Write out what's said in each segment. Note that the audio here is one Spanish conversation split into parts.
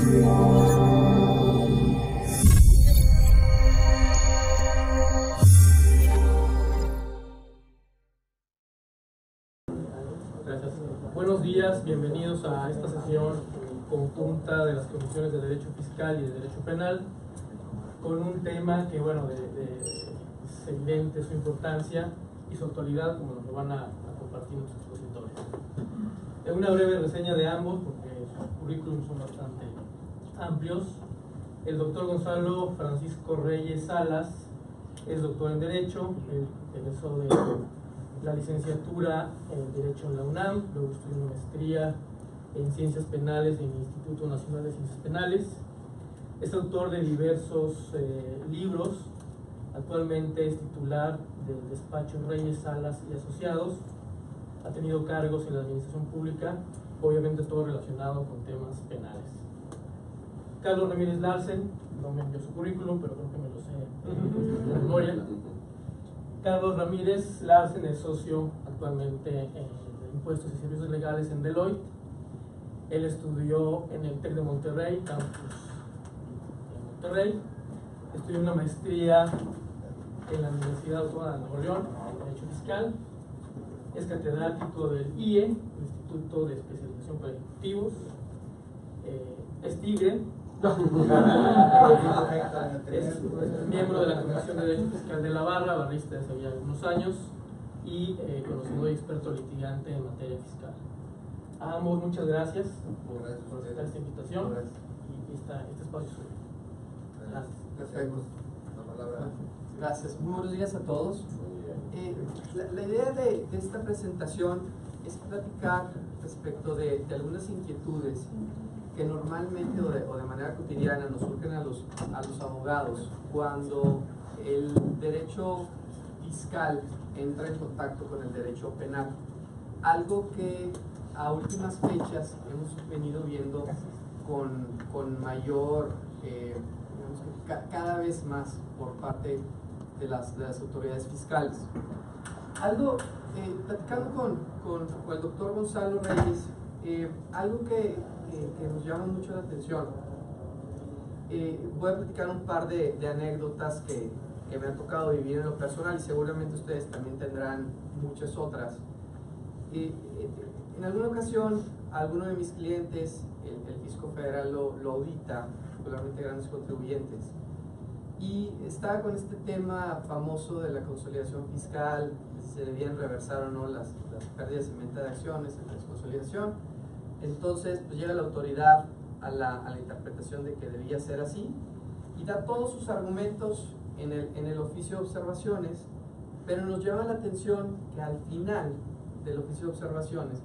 Gracias. Buenos días, bienvenidos a esta sesión conjunta de las comisiones de Derecho Fiscal y de Derecho Penal, con un tema que, bueno, es evidente su importancia y su actualidad, como nos lo van a compartir nuestros expositores. Una breve reseña de ambos, porque sus currículums son bastante amplios. El doctor Gonzalo Francisco Reyes Salas es doctor en Derecho, egresó de la licenciatura en Derecho en la UNAM, luego estudió una maestría en Ciencias Penales en el Instituto Nacional de Ciencias Penales. Es autor de diversos libros. Actualmente es titular del despacho Reyes Salas y Asociados. Ha tenido cargos en la administración pública, obviamente todo relacionado con temas penales. Carlos Ramírez Larsen, no me envió su currículum, pero creo que me lo sé de memoria. Carlos Ramírez Larsen es socio actualmente de Impuestos y Servicios Legales en Deloitte. Él estudió en el TEC de Monterrey, campus en Monterrey. Estudió una maestría en la Universidad Autónoma de Nuevo León, en Derecho Fiscal. Es catedrático del IE, Instituto de Especialización para Ejecutivos. Es tigre. Es miembro de la Comisión de Derecho Fiscal de la Barra, barrista desde ya algunos años, y conocido y experto litigante en materia fiscal. A ambos muchas gracias por aceptar esta invitación y este espacio suyo. Gracias. Perfecto. Gracias. Muy buenos días a todos. La idea de esta presentación es platicar respecto de algunas inquietudes que normalmente o de manera cotidiana nos surgen a los abogados cuando el derecho fiscal entra en contacto con el derecho penal. Algo que a últimas fechas hemos venido viendo con mayor, digamos que cada vez más por parte de las autoridades fiscales. Algo, platicando con el doctor Gonzalo Reyes, algo que nos llama mucho la atención. Voy a platicar un par de anécdotas que me ha tocado vivir en lo personal y seguramente ustedes también tendrán muchas otras. En alguna ocasión, alguno de mis clientes, el Fisco Federal lo audita, particularmente grandes contribuyentes, y estaba con este tema famoso de la consolidación fiscal, si se debían reversar o no las pérdidas en venta de acciones en la desconsolidación. Entonces pues llega la autoridad a la interpretación de que debía ser así y da todos sus argumentos en el oficio de observaciones, pero nos llama la atención que al final del oficio de observaciones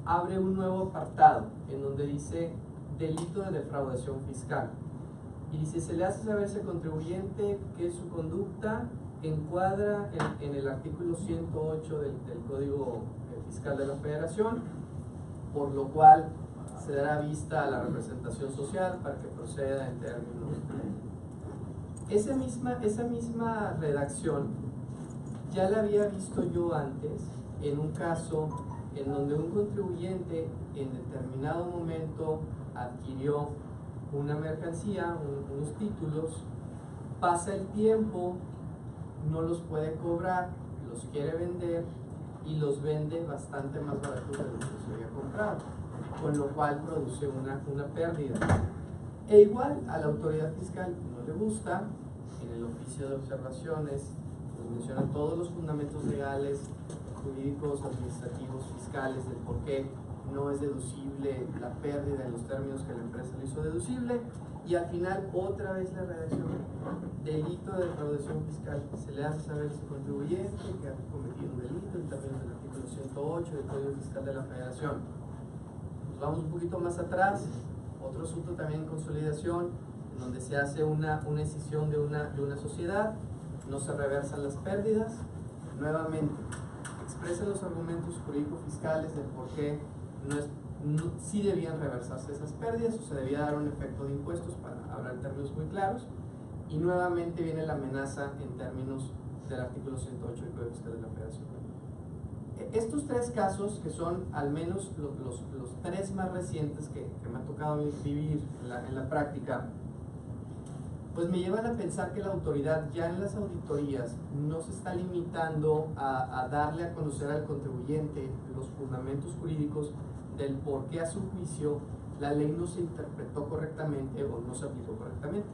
abre un nuevo apartado en donde dice delito de defraudación fiscal y dice: se le hace saber a ese contribuyente que su conducta encuadra en el artículo 108 del Código Fiscal de la Federación, por lo cual se dará vista a la representación social para que proceda en términos. Esa misma redacción ya la había visto yo antes en un caso en donde un contribuyente en determinado momento adquirió una mercancía, unos títulos, pasa el tiempo, no los puede cobrar, los quiere vender y los vende bastante más barato de lo que se había comprado, con lo cual produce una pérdida. E igual a la autoridad fiscal no le gusta, en el oficio de observaciones nos mencionan todos los fundamentos legales, jurídicos, administrativos, fiscales, del por qué no es deducible la pérdida en los términos que la empresa lo hizo deducible, y al final otra vez la redacción: delito de defraudación fiscal. Se le hace saber a ese contribuyente que ha cometido un delito en términos del artículo 108 del Código Fiscal de la Federación. Nos vamos un poquito más atrás, otro asunto también en consolidación, en donde se hace una escisión de una sociedad, no se reversan las pérdidas, nuevamente expresan los argumentos jurídico-fiscales del por qué sí debían reversarse esas pérdidas o se debía dar un efecto de impuestos, para hablar en términos muy claros, y nuevamente viene la amenaza en términos del artículo 108 del Código Fiscal de la Federación. estos tres casos, que son al menos los tres más recientes que me ha tocado vivir en la práctica, pues me llevan a pensar que la autoridad ya en las auditorías no se está limitando a darle a conocer al contribuyente los fundamentos jurídicos del por qué a su juicio la ley no se interpretó correctamente o no se aplicó correctamente,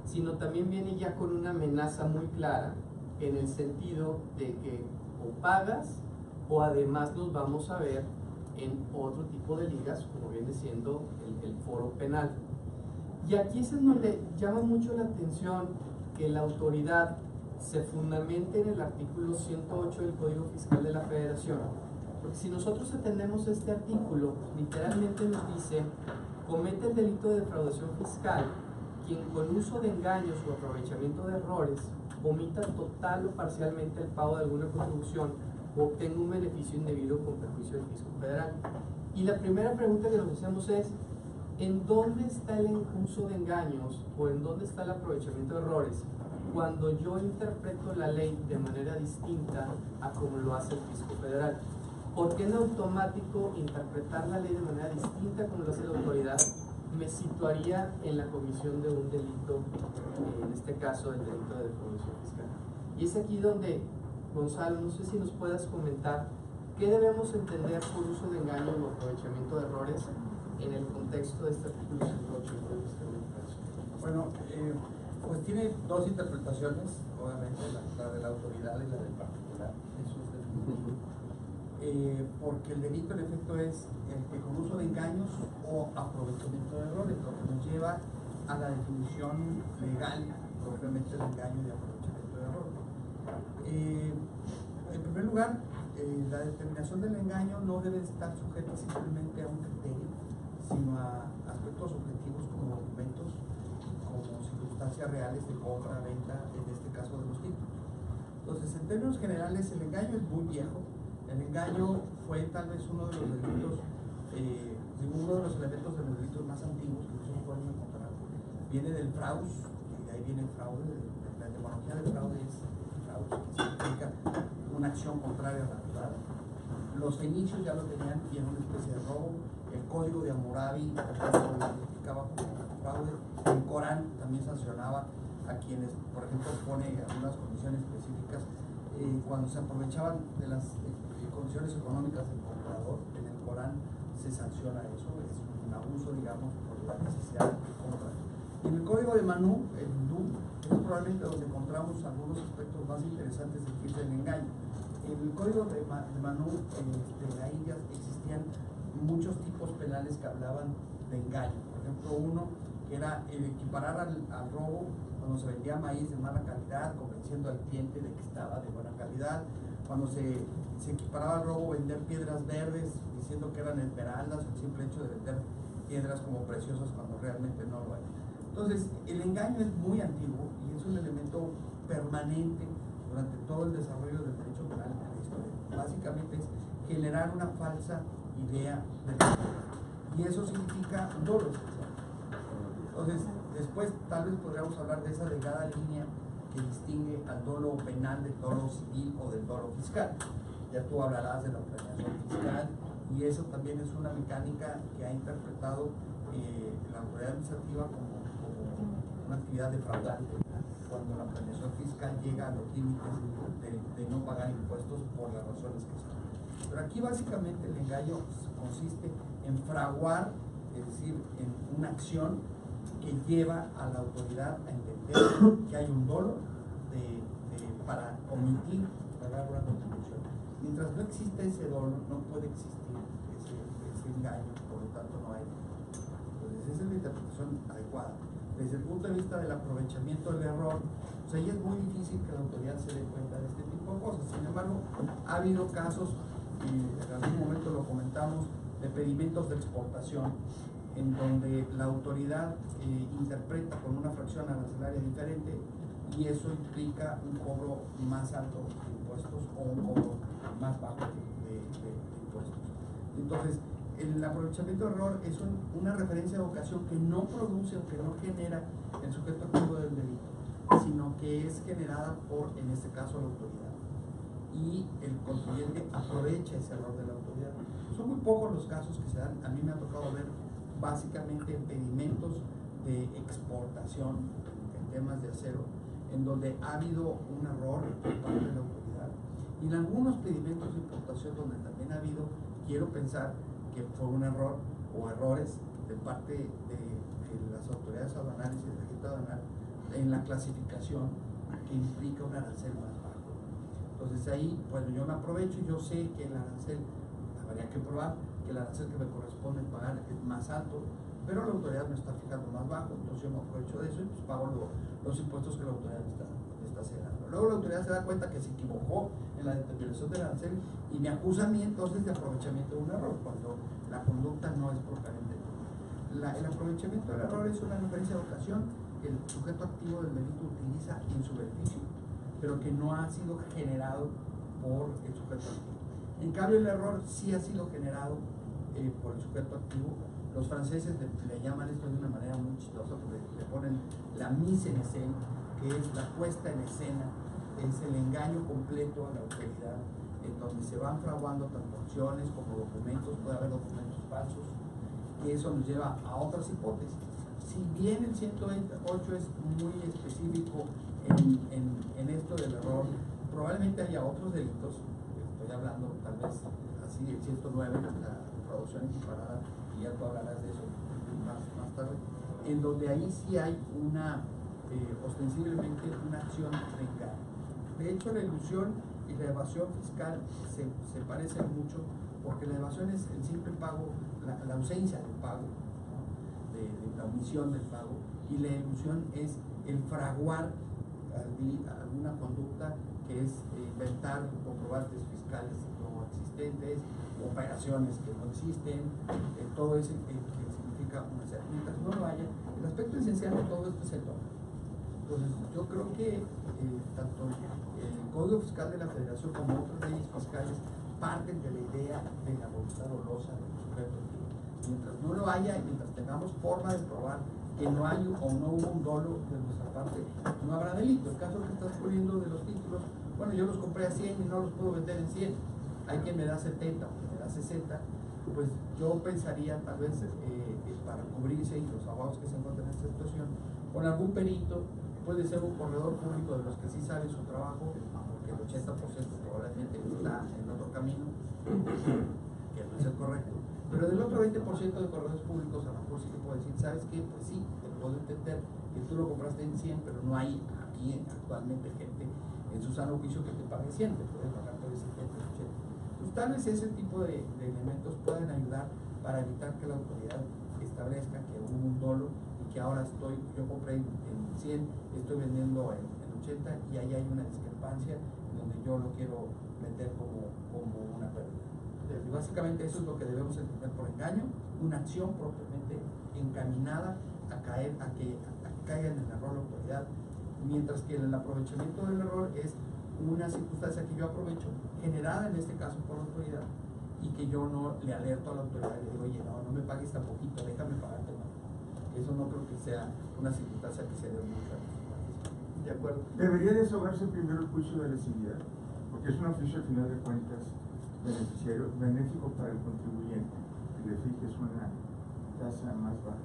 sino también viene ya con una amenaza muy clara en el sentido de que o pagas o además nos vamos a ver en otro tipo de ligas, como viene siendo el foro penal. Y aquí es en donde llama mucho la atención que la autoridad se fundamente en el artículo 108 del Código Fiscal de la Federación. Porque si nosotros atendemos este artículo, literalmente nos dice: comete el delito de defraudación fiscal quien con uso de engaños o aprovechamiento de errores omita total o parcialmente el pago de alguna contribución o obtenga un beneficio indebido con perjuicio del fisco federal. Y la primera pregunta que nos hacemos es: ¿en dónde está el uso de engaños o en dónde está el aprovechamiento de errores cuando yo interpreto la ley de manera distinta a como lo hace el fisco federal? ¿Por qué en automático interpretar la ley de manera distinta como lo hace la autoridad me situaría en la comisión de un delito, en este caso el delito de defraudación fiscal? Y es aquí donde, Gonzalo, no sé si nos puedas comentar qué debemos entender por uso de engaños o aprovechamiento de errores en el contexto de este artículo 108 del Código Fiscal de la Federación. Bueno, pues tiene dos interpretaciones, obviamente, la de la autoridad y la del particular. Eso es definitivo. Porque el delito en efecto es el que con uso de engaños o aprovechamiento de errores, lo que nos lleva a la definición legal propiamente del engaño y aprovechamiento de errores. En primer lugar, la determinación del engaño no debe estar sujeta simplemente a un criterio, sino a aspectos objetivos como documentos, como circunstancias reales de compra, venta, en este caso de los títulos. Entonces, en términos generales, el engaño es muy viejo. El engaño fue tal vez uno de los delitos, uno de los elementos de los delitos más antiguos que nosotros podemos encontrar. Viene del fraus, y de ahí viene el fraude. La etimología del fraude es fraus, que significa una acción contraria a la verdad. Los fenicios ya lo tenían y era una especie de robo. El código de Hammurabi lo identificaba como fraude. El Corán también sancionaba a quienes, por ejemplo, pone algunas condiciones específicas cuando se aprovechaban de las condiciones económicas del comprador. En el Corán se sanciona eso, es un abuso, digamos, por la necesidad de compra. Y en el código de Manú, el hindú, es probablemente donde encontramos algunos aspectos más interesantes del engaño. En el código de Manú de la India existían muchos tipos penales que hablaban de engaño. Por ejemplo, uno que era el equiparar al robo cuando se vendía maíz de mala calidad, convenciendo al cliente de que estaba de buena calidad. Cuando se equiparaba al robo, vender piedras verdes diciendo que eran esmeraldas, el simple hecho de vender piedras como preciosas cuando realmente no lo eran. Entonces, el engaño es muy antiguo y es un elemento permanente durante todo el desarrollo del derecho penal en la historia. Básicamente es generar una falsa idea de la verdad. Y eso significa un dolo especial. Entonces, después tal vez podríamos hablar de esa delgada línea que distingue al dolo penal del dolo civil o del dolo fiscal. Ya tú hablarás de la planeación fiscal y eso también es una mecánica que ha interpretado la autoridad administrativa como una actividad defraudante cuando la planeación fiscal llega a los límites de no pagar impuestos por las razones que son. Pero aquí básicamente el engaño consiste en fraguar, es decir, en una acción que lleva a la autoridad a entender que hay un dolo para omitir pagar una contribución. Mientras no existe ese dolo, no puede existir ese engaño, por lo tanto no hay. Entonces esa es la interpretación adecuada. Desde el punto de vista del aprovechamiento del error, pues ahí es muy difícil que la autoridad se dé cuenta de este tipo de cosas. Sin embargo, ha habido casos, y en algún momento lo comentamos, de pedimentos de exportación en donde la autoridad interpreta con una fracción arancelaria diferente y eso implica un cobro más alto de impuestos o un cobro más bajo de impuestos. Entonces, el aprovechamiento de error es una referencia de ocasión que no produce o que no genera el sujeto activo del delito, sino que es generada por, en este caso, la autoridad. y el contribuyente aprovecha ese error de la autoridad. Son muy pocos los casos que se dan. A mí me ha tocado ver básicamente impedimentos de exportación en temas de acero, en donde ha habido un error por parte de la autoridad, y en algunos pedimentos de importación donde también ha habido, quiero pensar que fue un error o errores de parte de las autoridades aduanales y del registro aduanal en la clasificación que implica un arancel más bajo. Entonces ahí, bueno, yo me aprovecho y yo sé que el arancel, habría que probar que el arancel que me corresponde pagar es más alto, pero la autoridad me está fijando más bajo, entonces yo me aprovecho de eso y pues pago los impuestos que la autoridad me está cegando. Luego la autoridad se da cuenta que se equivocó en la determinación del arancel y me acusa a mí entonces de aprovechamiento de un error, cuando la conducta no es propiamente. El aprovechamiento del error es una referencia de ocasión que el sujeto activo del delito utiliza en su beneficio, pero que no ha sido generado por el sujeto activo. En cambio, el error sí ha sido generado por el sujeto activo. Los franceses le llaman esto de una manera muy chistosa porque le ponen la mise en scène, que es la puesta en escena, es el engaño completo a la autoridad, en donde se van fraguando tanto acciones como documentos, puede haber documentos falsos, que eso nos lleva a otras hipótesis. Si bien el 108 es muy específico en esto del error, probablemente haya otros delitos, estoy hablando tal vez así, el 109, la defraudación equiparada, y ya tú hablarás de eso más tarde, en donde ahí sí hay una, ostensiblemente, una acción de engaño. De hecho, la ilusión y la evasión fiscal se parecen mucho, porque la evasión es el simple pago, la ausencia del pago, ¿no? de la omisión del pago, y la ilusión es el fraguar alguna conducta que es inventar comprobantes fiscales no existentes, operaciones que no existen, todo eso que significa una serie. Mientras no lo haya, el aspecto esencial de todo esto es el tono. Entonces, yo creo que tanto el Código Fiscal de la Federación como otras leyes fiscales parten de la idea de la voluntad dolosa del sujeto. Mientras no lo haya y mientras tengamos forma de probar que no hay o no hubo un dolo de nuestra parte, no habrá delito. El caso que estás poniendo de los títulos, bueno, yo los compré a 100 y no los puedo vender en 100. Hay quien me da 70 o me da 60, pues yo pensaría tal vez para cubrirse, y los abogados que se encuentran en esta situación, con algún perito, puede ser un corredor público de los que sí saben su trabajo, porque el 80% probablemente está en otro camino, que no es el correcto. Pero del otro 20% de corredores públicos, a lo mejor sí que puedo decir, ¿sabes qué? Pues sí, te puedo entender que tú lo compraste en 100, pero no hay aquí actualmente gente en su sano juicio que te pague 100, te puede pagar por ese 70, 80. Pues tal vez ese tipo de elementos pueden ayudar para evitar que la autoridad establezca que hubo un dolo y que ahora yo compré en 100, estoy vendiendo en 80 y ahí hay una discrepancia donde yo lo quiero meter como una pérdida. Y básicamente eso es lo que debemos entender por engaño, una acción propiamente encaminada a que caiga en el error la autoridad, mientras que el aprovechamiento del error es una circunstancia que yo aprovecho, generada en este caso por la autoridad, y que yo no le alerto a la autoridad y le digo, oye, no me pagues tan poquito, déjame pagarte más. Eso no creo que sea una circunstancia que se dé mucho. ¿De acuerdo? Debería desahogarse primero el juicio de lesividad, porque es un oficio al final de cuentas benéfico para el contribuyente, que le fijes una tasa más baja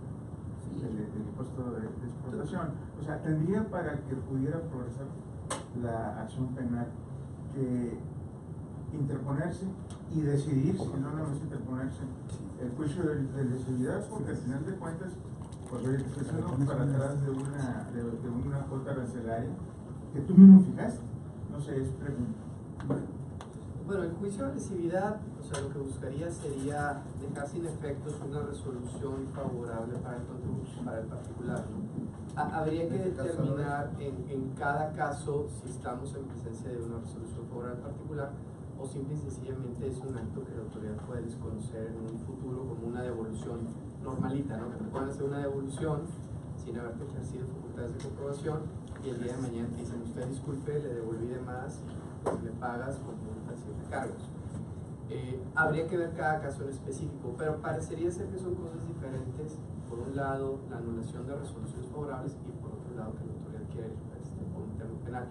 del impuesto de exportación. O sea, tendría para que pudiera progresar la acción penal que interponerse y decidir, si no nada más interponerse, el juicio de lesividad, porque al final de cuentas, pues oye, te estoy haciendo para atrás de una cuota arancelaria que tú mismo fijaste. No sé, es pregunta. Bueno, el juicio de lesividad, o sea, lo que buscaría sería dejar sin efectos una resolución favorable para el particular, ¿no? Habría que determinar en cada caso si estamos en presencia de una resolución favorable al particular o simple y sencillamente es un acto que la autoridad puede desconocer en un futuro como una devolución normalita, ¿no? Que te puedan hacer una devolución sin haberte ejercido facultades de comprobación y el día de mañana te dicen, usted disculpe, le devolví de más, pues le pagas con multas y recargos. Habría que ver cada caso en específico, pero parecería ser que son cosas diferentes. Por un lado, la anulación de resoluciones favorables y por otro lado, que la autoridad quiere por un tema penal.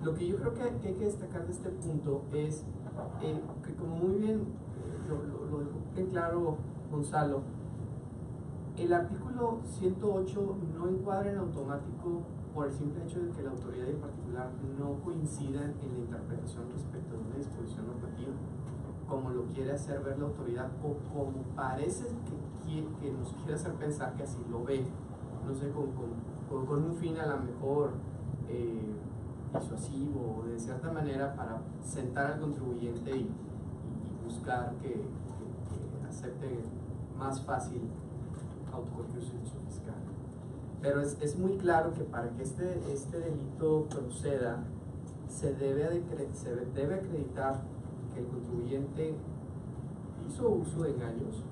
Lo que yo creo que hay que destacar de este punto es que, como muy bien lo dejó bien claro Gonzalo, el artículo 108 no encuadra en automático por el simple hecho de que la autoridad en particular no coincida en la interpretación respecto de una disposición normativa, como lo quiere hacer ver la autoridad, o como parece que nos quiere hacer pensar que así lo ve, no sé, con un fin a lo mejor disuasivo, o de cierta manera para sentar al contribuyente y buscar que acepte más fácil autoconclusión fiscal. Pero es muy claro que para que este delito proceda, se debe acreditar que el contribuyente hizo uso de engaños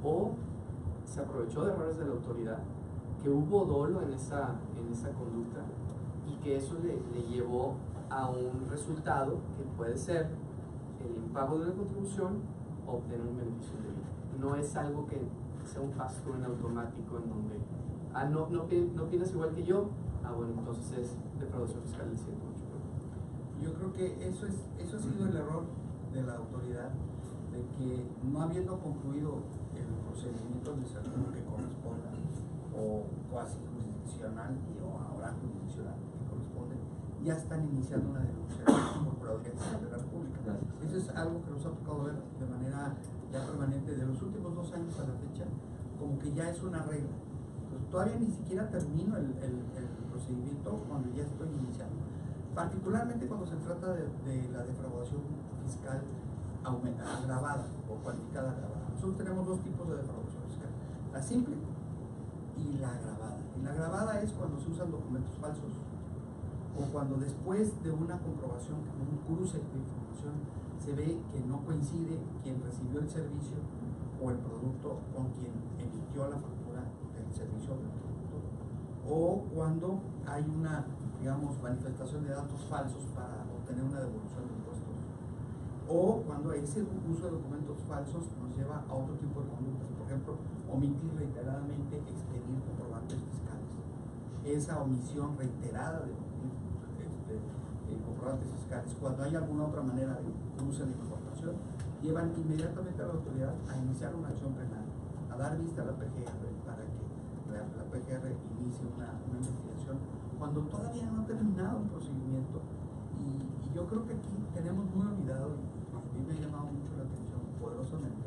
o se aprovechó de errores de la autoridad, que hubo dolo en esa conducta y que eso le llevó a un resultado que puede ser el impago de una contribución o obtener un beneficio indebido. No es algo que sea un paso en automático en donde no piensas igual que yo, bueno, entonces es defraudación fiscal del 108. Yo creo que eso ha sido el error de la autoridad, de que no habiendo concluido el procedimiento administrativo que corresponda, o cuasi jurisdiccional o ahora jurisdiccional que corresponde, ya están iniciando una denuncia por Procuraduría Fiscal de la República. Eso es algo que nos ha tocado ver de manera ya permanente de los últimos 2 años a la fecha, como que ya es una regla. Pues todavía ni siquiera termino el procedimiento cuando ya estoy iniciando. Particularmente cuando se trata de la defraudación fiscal agravada o cualificada agravada. Nosotros tenemos 2 tipos de defraudación fiscal: la simple y la agravada. Y la agravada es cuando se usan documentos falsos, o cuando después de una comprobación, un cruce de información, se ve que no coincide quien recibió el servicio o el producto con quien emitió la factura del servicio o del producto, o cuando hay una, digamos, manifestación de datos falsos para obtener una devolución de impuestos, o cuando ese uso de documentos falsos nos lleva a otro tipo de conductas. Por ejemplo, omitir reiteradamente expedir comprobantes fiscales. Esa omisión reiterada de comprobantes fiscales, cuando hay alguna otra manera de cruce de información, llevan inmediatamente a la autoridad a iniciar una acción penal, a dar vista a la PGR para que la PGR inicie una investigación cuando todavía no ha terminado un procedimiento. Y yo creo que aquí tenemos muy olvidado, y a mí me ha llamado mucho la atención poderosamente,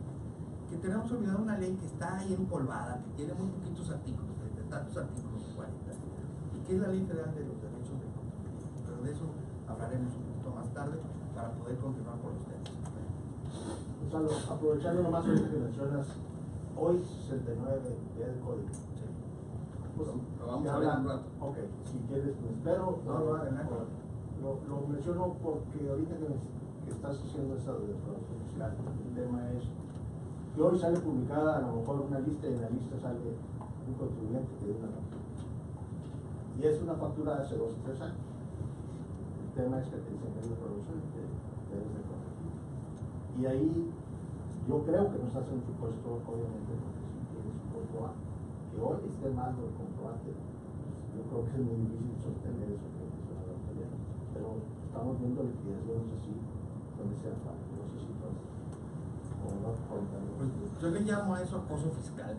que tenemos olvidado una ley que está ahí empolvada, que tiene muy poquitos artículos, de tantos artículos, 40, y que es la Ley Federal de los Derechos del Contribuyente. Pero de eso hablaremos un poquito más tarde para poder continuar con los temas. Gonzalo, aprovechando nomás lo que mencionas, hoy 69 día del código. Sí. Pues, lo vamos a ver en un rato. Ok, si quieres, me espero. No, adelante. Lo menciono porque ahorita que estás haciendo esa declaración fiscal, el tema es que hoy sale publicada a lo mejor una lista, y en la lista sale un contribuyente que dio una factura. Y es una factura de hace 2 o 3 años. El tema es que te dicen que es de producción y que debes de corregir. Y ahí yo creo que nos hace un supuesto, obviamente, porque si tienes un comprobante, que hoy esté mal el comprobante, yo creo que es muy difícil sostener eso que menciona la autoridad. Pero estamos viendo liquidaciones así, donde sea falta. No sé si pues yo le llamo a eso acoso fiscal.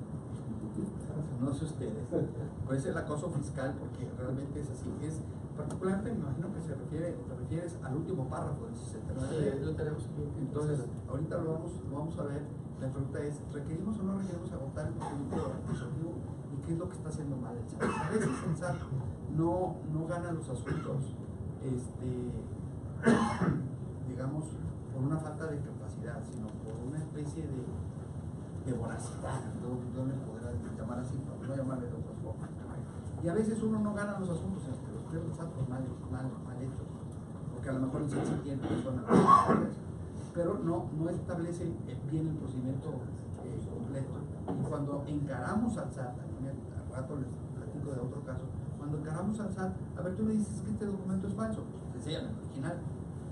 No sé ustedes. Puede ser el acoso fiscal porque realmente es así. Es particularmente, me imagino que te refieres al último párrafo del 69. Sí, lo tenemos aquí. Entonces, ahorita lo vamos a ver. La pregunta es, ¿requerimos o no requerimos agotar el procedimiento administrativo? ¿Y qué es lo que está haciendo mal el SAT? A veces el SAT no gana los asuntos, digamos, por una falta de capacidad, sino por una especie de voracidad, no le podrá llamar así, no llamarle de otras formas. Y a veces uno no gana los asuntos, sino que los pierde el SAT por mal hechos, porque a lo mejor el SAT sí tiene personas, pero no establece bien el procedimiento completo. Y cuando encaramos al SAT, al rato les platico de otro caso, cuando encaramos al SAT, a ver, tú me dices que este documento es falso, pues enséñame el original.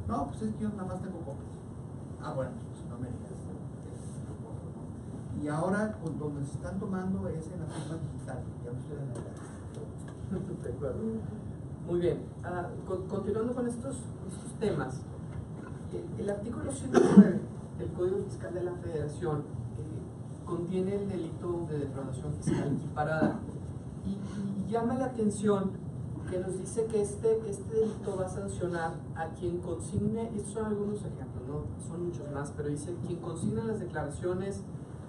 No, pues es que yo nada más tengo copias. Bueno, pues no me digas. Y ahora, donde se están tomando es en la firma digital. Ya ustedes me dirán. Muy bien, continuando con estos temas, el artículo 109 del Código Fiscal de la Federación contiene el delito de defraudación fiscal equiparada y llama la atención que nos dice que este delito va a sancionar a quien consigne, y estos son algunos ejemplos, no son muchos más, pero dice quien consigna las declaraciones,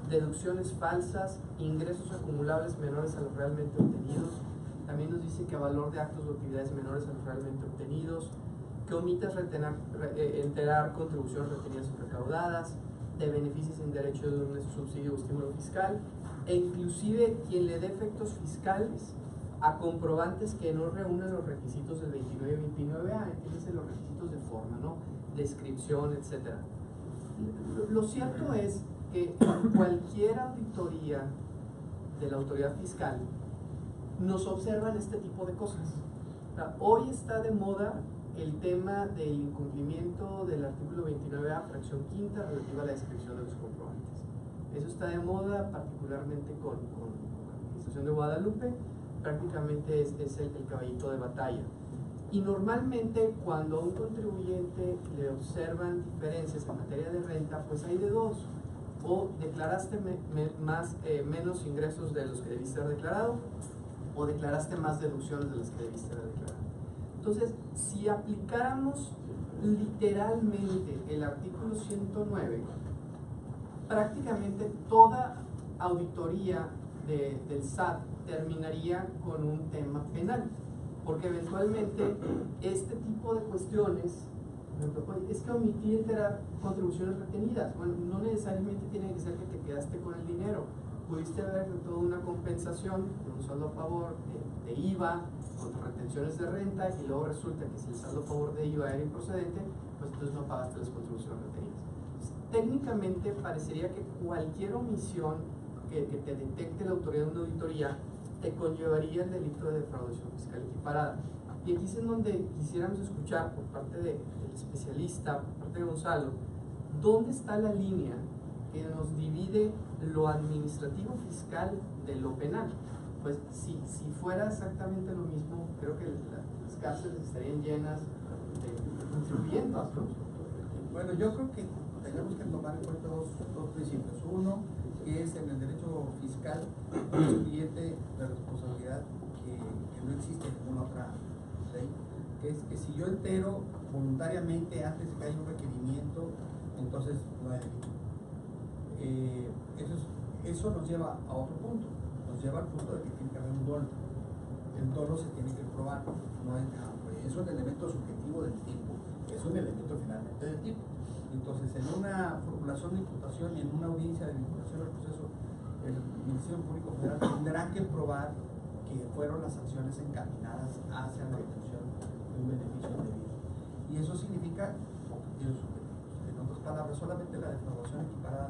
deducciones falsas, ingresos acumulables menores a los realmente obtenidos. También nos dice que a valor de actos o utilidades menores a los realmente obtenidos, que omitas enterar contribuciones retenidas o recaudadas, de beneficios sin derecho de un subsidio o estímulo fiscal, e inclusive quien le dé efectos fiscales a comprobantes que no reúnen los requisitos del 29 y 29A, entiéndase los requisitos de forma, ¿no? Descripción, etc. Lo cierto es que en cualquier auditoría de la autoridad fiscal nos observan este tipo de cosas. O sea, hoy está de moda el tema del incumplimiento del artículo 29A, fracción quinta, relativa a la descripción de los comprobantes. Eso está de moda, particularmente con la Administración de Guadalupe, prácticamente es el caballito de batalla. Y normalmente cuando a un contribuyente le observan diferencias en materia de renta, pues hay de dos: o declaraste menos ingresos de los que debiste haber declarado, o declaraste más deducciones de las que debiste haber declarado. Entonces, si aplicáramos literalmente el artículo 109, prácticamente toda auditoría del SAT terminaría con un tema penal, porque eventualmente este tipo de cuestiones, por ejemplo, es que omití enterar contribuciones retenidas. Bueno, no necesariamente tiene que ser que te quedaste con el dinero, pudiste haber efectuado una compensación con un saldo a favor de IVA contra retenciones de renta, y luego resulta que si el saldo a favor de IVA era improcedente, pues entonces no pagaste las contribuciones retenidas. Entonces, técnicamente parecería que cualquier omisión que te detecte la autoridad de una auditoría te conllevaría el delito de defraudación fiscal equiparada. Y aquí es en donde quisiéramos escuchar por parte del especialista, por parte de Gonzalo, ¿dónde está la línea que nos divide lo administrativo fiscal de lo penal? Pues si fuera exactamente lo mismo, creo que las cárceles estarían llenas de contribuyentes, ¿no? Bueno, yo creo que tenemos que tomar en cuenta dos principios. Uno, que es en el derecho fiscal un contribuyente de responsabilidad que no existe en ninguna otra ley, que es que si yo entero voluntariamente antes de que haya un requerimiento, entonces no hay delito. Eso nos lleva a otro punto, nos lleva al punto de que tiene que haber un dolo. El dolo se tiene que probar, no es un elemento subjetivo del tipo, es un elemento finalmente del tipo. Entonces, en una formulación de imputación y en una audiencia de vinculación al proceso, el Ministerio Público Federal tendrá que probar que fueron las acciones encaminadas hacia la obtención de un beneficio indebido. Y eso significa objetivos subjetivos. En otras palabras, solamente la defraudación equiparada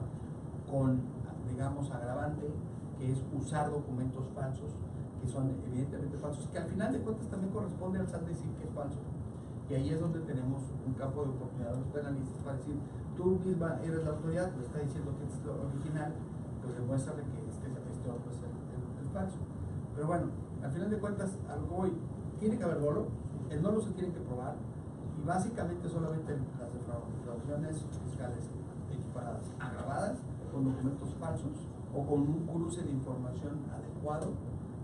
con, digamos, agravante, que es usar documentos falsos, que son evidentemente falsos, que al final de cuentas también corresponde al SAT decir que es falso. Y ahí es donde tenemos un campo de oportunidad de los penalistas para decir, tú misma eres la autoridad, lo está diciendo que es lo original, pues demuéstrale que este otro es el falso. Pero bueno, al final de cuentas, a lo que voy, tiene que haber dolo, el dolo se tiene que probar, y básicamente solamente las defraudaciones fiscales equiparadas, agravadas, con documentos falsos, o con un cruce de información adecuado,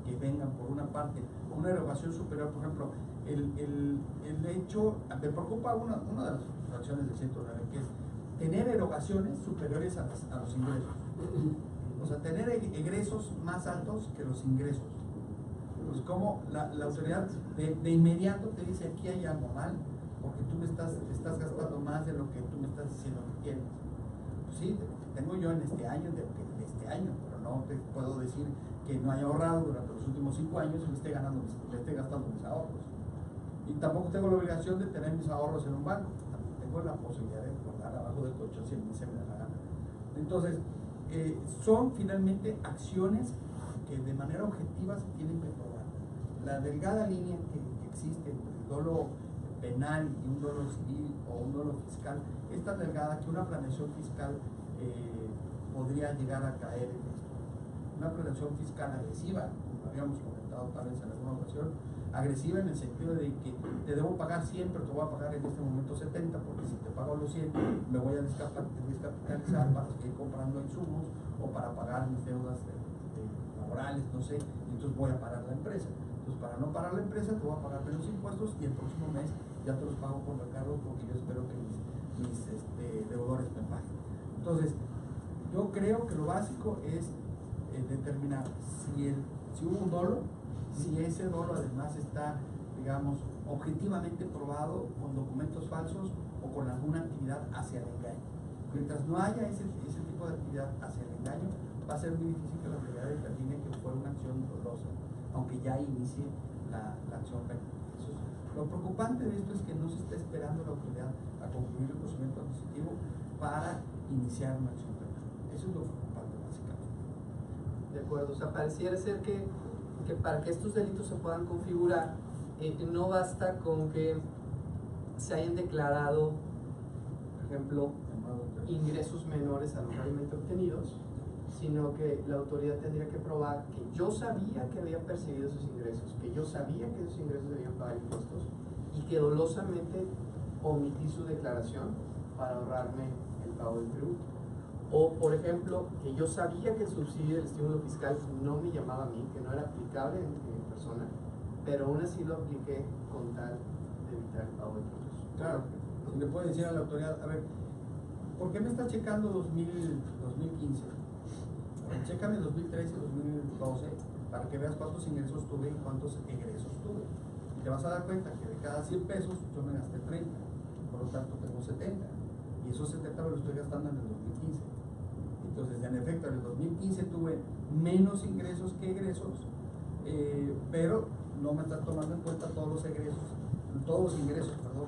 que vengan por una parte, una erogación superior, por ejemplo, el hecho, me preocupa una de las fracciones del 109, que es tener erogaciones superiores a los ingresos. O sea, tener egresos más altos que los ingresos. Pues como la autoridad de inmediato te dice, aquí hay algo mal, porque tú estás gastando más de lo que tú me estás diciendo que tienes. Pues sí, tengo yo en este año, pero no te puedo decir que no haya ahorrado durante los últimos 5 años y me esté gastando mis ahorros. Y tampoco tengo la obligación de tener mis ahorros en un banco. Tengo la posibilidad de guardar abajo del colchón si a mí se me da la gana. Entonces, son finalmente acciones que de manera objetiva se tienen que probar. La delgada línea que existe entre el dolo penal y un dolo civil o un dolo fiscal es tan delgada que una planeación fiscal podría llegar a caer en esto. Una planeación fiscal agresiva, como habíamos comentado sonado tal vez en alguna ocasión, agresiva en el sentido de que te debo pagar 100, pero te voy a pagar en este momento 70, porque si te pago los 100, me voy a descapitalizar para seguir comprando insumos o para pagar mis deudas laborales, no sé, entonces voy a parar la empresa. Entonces, para no parar la empresa, te voy a pagar menos impuestos y el próximo mes ya te los pago por recargo, porque yo espero que mis deudores me paguen. Entonces, yo creo que lo básico es determinar si hubo un dolo, si ese dolo además está, digamos, objetivamente probado con documentos falsos o con alguna actividad hacia el engaño. Mientras no haya ese tipo de actividad hacia el engaño, va a ser muy difícil que la autoridad determine que fue una acción dolosa, aunque ya inicie la acción penal. Lo preocupante de esto es que no se está esperando la autoridad a concluir el procedimiento administrativo para iniciar una acción penal. Eso es lo preocupante, básicamente. De acuerdo, o sea, pareciera ser que para que estos delitos se puedan configurar, no basta con que se hayan declarado, por ejemplo, ingresos menores a los realmente obtenidos, sino que la autoridad tendría que probar que yo sabía que había percibido esos ingresos, que yo sabía que esos ingresos debían pagar impuestos y que dolosamente omití su declaración para ahorrarme el pago del tributo. O, por ejemplo, que yo sabía que el subsidio del estímulo fiscal no me llamaba a mí, que no era aplicable en mi persona, pero aún así lo apliqué con tal de evitar el pago del tributo. Claro, le puede decir a la autoridad, a ver, ¿por qué me está checando 2015? Chécame 2013 y 2012 para que veas cuántos ingresos tuve y cuántos egresos tuve. Y te vas a dar cuenta que de cada 100 pesos yo me gasté 30, por lo tanto tengo 70. Y esos 70 me los estoy gastando en el 2015. Entonces, en efecto, en el 2015 tuve menos ingresos que egresos, pero no me estás tomando en cuenta todos los ingresos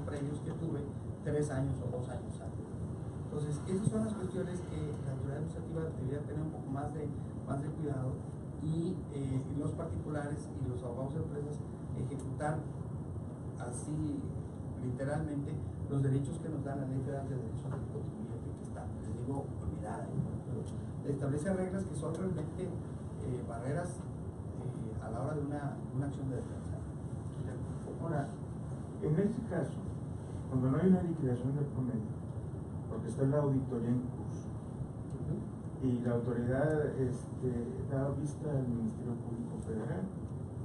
previos que tuve 3 años o 2 años antes. Entonces, esas son las cuestiones que la autoridad administrativa debería tener un poco más de cuidado y los particulares y los abogados de empresas ejecutar así literalmente los derechos que nos da la Ley Federal de Derechos del Contribuyente, que está, les digo, olvidada, pero establece reglas que son realmente barreras a la hora de una acción de defensa. Ahora, en este caso, cuando no hay una liquidación de promedio, porque está la auditoría en curso, y la autoridad da vista al Ministerio Público Federal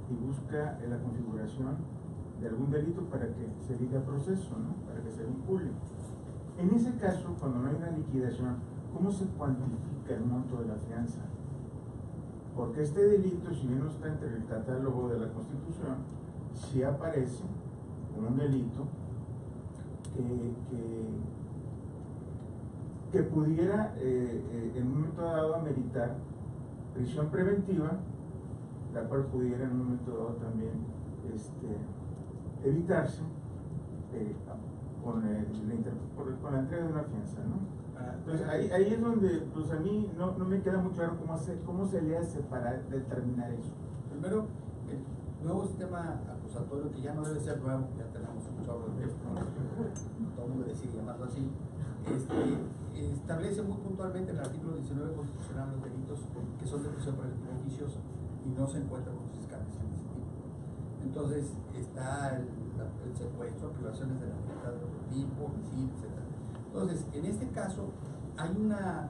y busca la configuración de algún delito para que se diga proceso, ¿no? Para que se vincule. En ese caso, cuando no hay una liquidación, ¿cómo se cuantifica el monto de la fianza? Porque este delito, si bien no está entre el catálogo de la Constitución, sí aparece como un delito que pudiera en un momento dado ameritar prisión preventiva, la cual pudiera en un momento dado también evitarse con la entrega de una fianza, ¿no? Entonces ahí es donde pues a mí no me queda muy claro cómo se le hace para determinar eso. Primero, el nuevo sistema acusatorio, que ya no debe ser nuevo, ya tenemos un chorro de esto, todo el mundo decide llamarlo así, establece muy puntualmente en el artículo 19 constitucional los delitos que son de prisión preventiva oficiosa y no se encuentran con los fiscales en ese tipo. Entonces está el secuestro, privaciones de la libertad de otro tipo, homicidio, etc. Entonces, en este caso hay una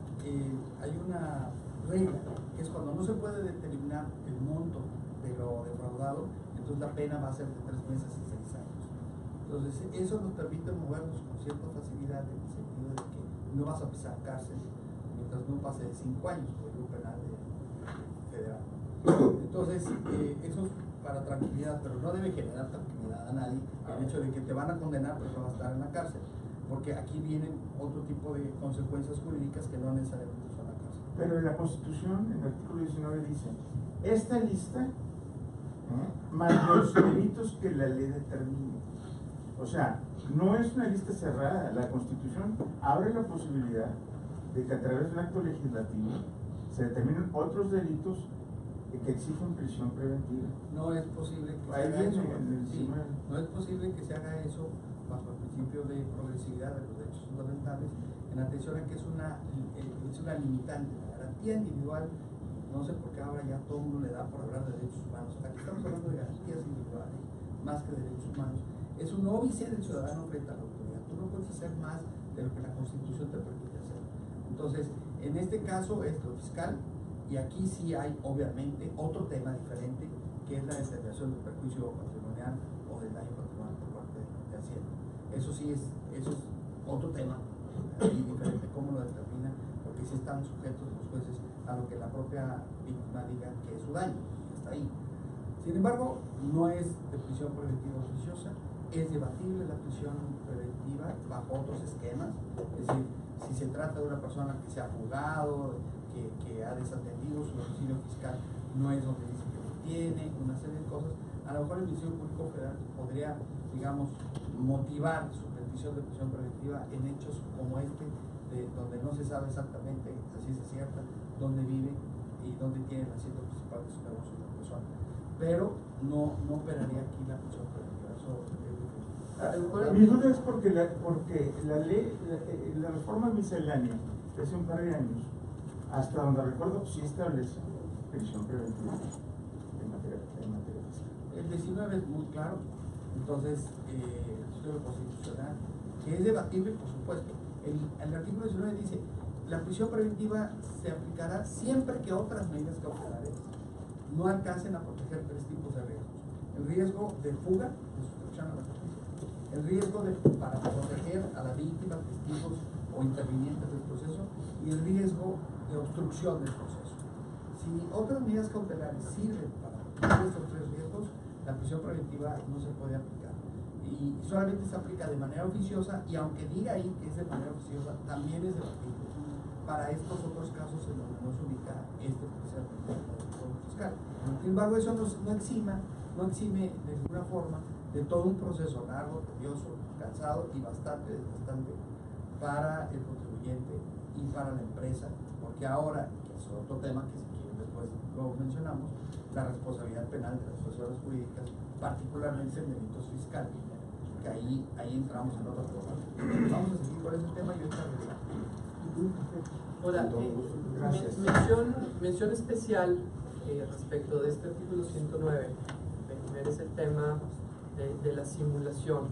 regla, que es cuando no se puede determinar el monto de lo defraudado, entonces la pena va a ser de 3 meses y 6 años. Entonces, eso nos permite movernos con cierta facilidad en el sentido de que no vas a pisar cárcel mientras no pase de 5 años, Código Penal federal. Entonces, eso es para tranquilidad, pero no debe generar tranquilidad a nadie el hecho de que te van a condenar pero no vas a estar en la cárcel, porque aquí vienen otro tipo de consecuencias jurídicas que no necesariamente son la cárcel. Pero en la Constitución, en el artículo 19 dice, esta lista más los delitos que la ley determine. O sea, no es una lista cerrada. La Constitución abre la posibilidad de que a través de un acto legislativo se determinen otros delitos que exigen prisión preventiva. No es posible que se haga eso. Sí, no es posible que se haga eso bajo el principio de progresividad de los derechos fundamentales, en atención a que es una limitante. La garantía individual No sé por qué ahora ya todo el mundo le da por hablar de derechos humanos. Aquí estamos hablando de garantías individuales, más que de derechos humanos. Es un óbice del ciudadano frente a la autoridad. Tú no puedes hacer más de lo que la Constitución te permite hacer. Entonces, en este caso es lo fiscal, y aquí sí hay, obviamente, otro tema diferente, que es la determinación del perjuicio patrimonial o del daño patrimonial por parte de Hacienda. Eso sí es otro tema diferente, cómo lo determina, porque sí están sujetos los jueces a lo que la propia víctima diga que es su daño, hasta ahí. Sin embargo, no es de prisión preventiva oficiosa, es debatible la prisión preventiva bajo otros esquemas, es decir, si se trata de una persona que se ha fugado, que ha desatendido su domicilio fiscal, no es donde dice que lo tiene, una serie de cosas, a lo mejor el Ministerio Público Federal podría, digamos, motivar su petición de prisión preventiva en hechos como este, donde no se sabe exactamente la ciencia cierta dónde vive y dónde tiene el asiento principal de su negocio de la persona. Pero no operaría aquí la prisión preventiva. Eso Mi duda es porque la ley, la reforma miscelánea de hace un par de años, hasta donde recuerdo, sí establece prisión preventiva en materia fiscal. El 19 es muy claro, entonces el sistema constitucional, que es debatible, por supuesto. El artículo 19 dice: la prisión preventiva se aplicará siempre que otras medidas cautelares no alcancen a proteger tres tipos de riesgos: el riesgo de fuga, de sustracción a la justicia, el riesgo para proteger a la víctima, testigos o intervinientes del proceso, y el riesgo de obstrucción del proceso. Si otras medidas cautelares sirven para proteger estos tres riesgos, la prisión preventiva no se puede aplicar. Y solamente se aplica de manera oficiosa, y aunque diga ahí que es de manera oficiosa, también es debatible para estos otros casos en donde no se ubica fiscal. Sin embargo, eso no exime de ninguna forma de todo un proceso largo, tedioso, cansado y bastante desgastante para el contribuyente y para la empresa, porque ahora, que es otro tema que si quieren después lo mencionamos, la responsabilidad penal de las personas jurídicas, particularmente en delitos fiscales, que ahí entramos en otro programa. Vamos a seguir con ese tema y ahorita regresamos. Hola, mención especial respecto de este artículo 109, es el tema de la simulación,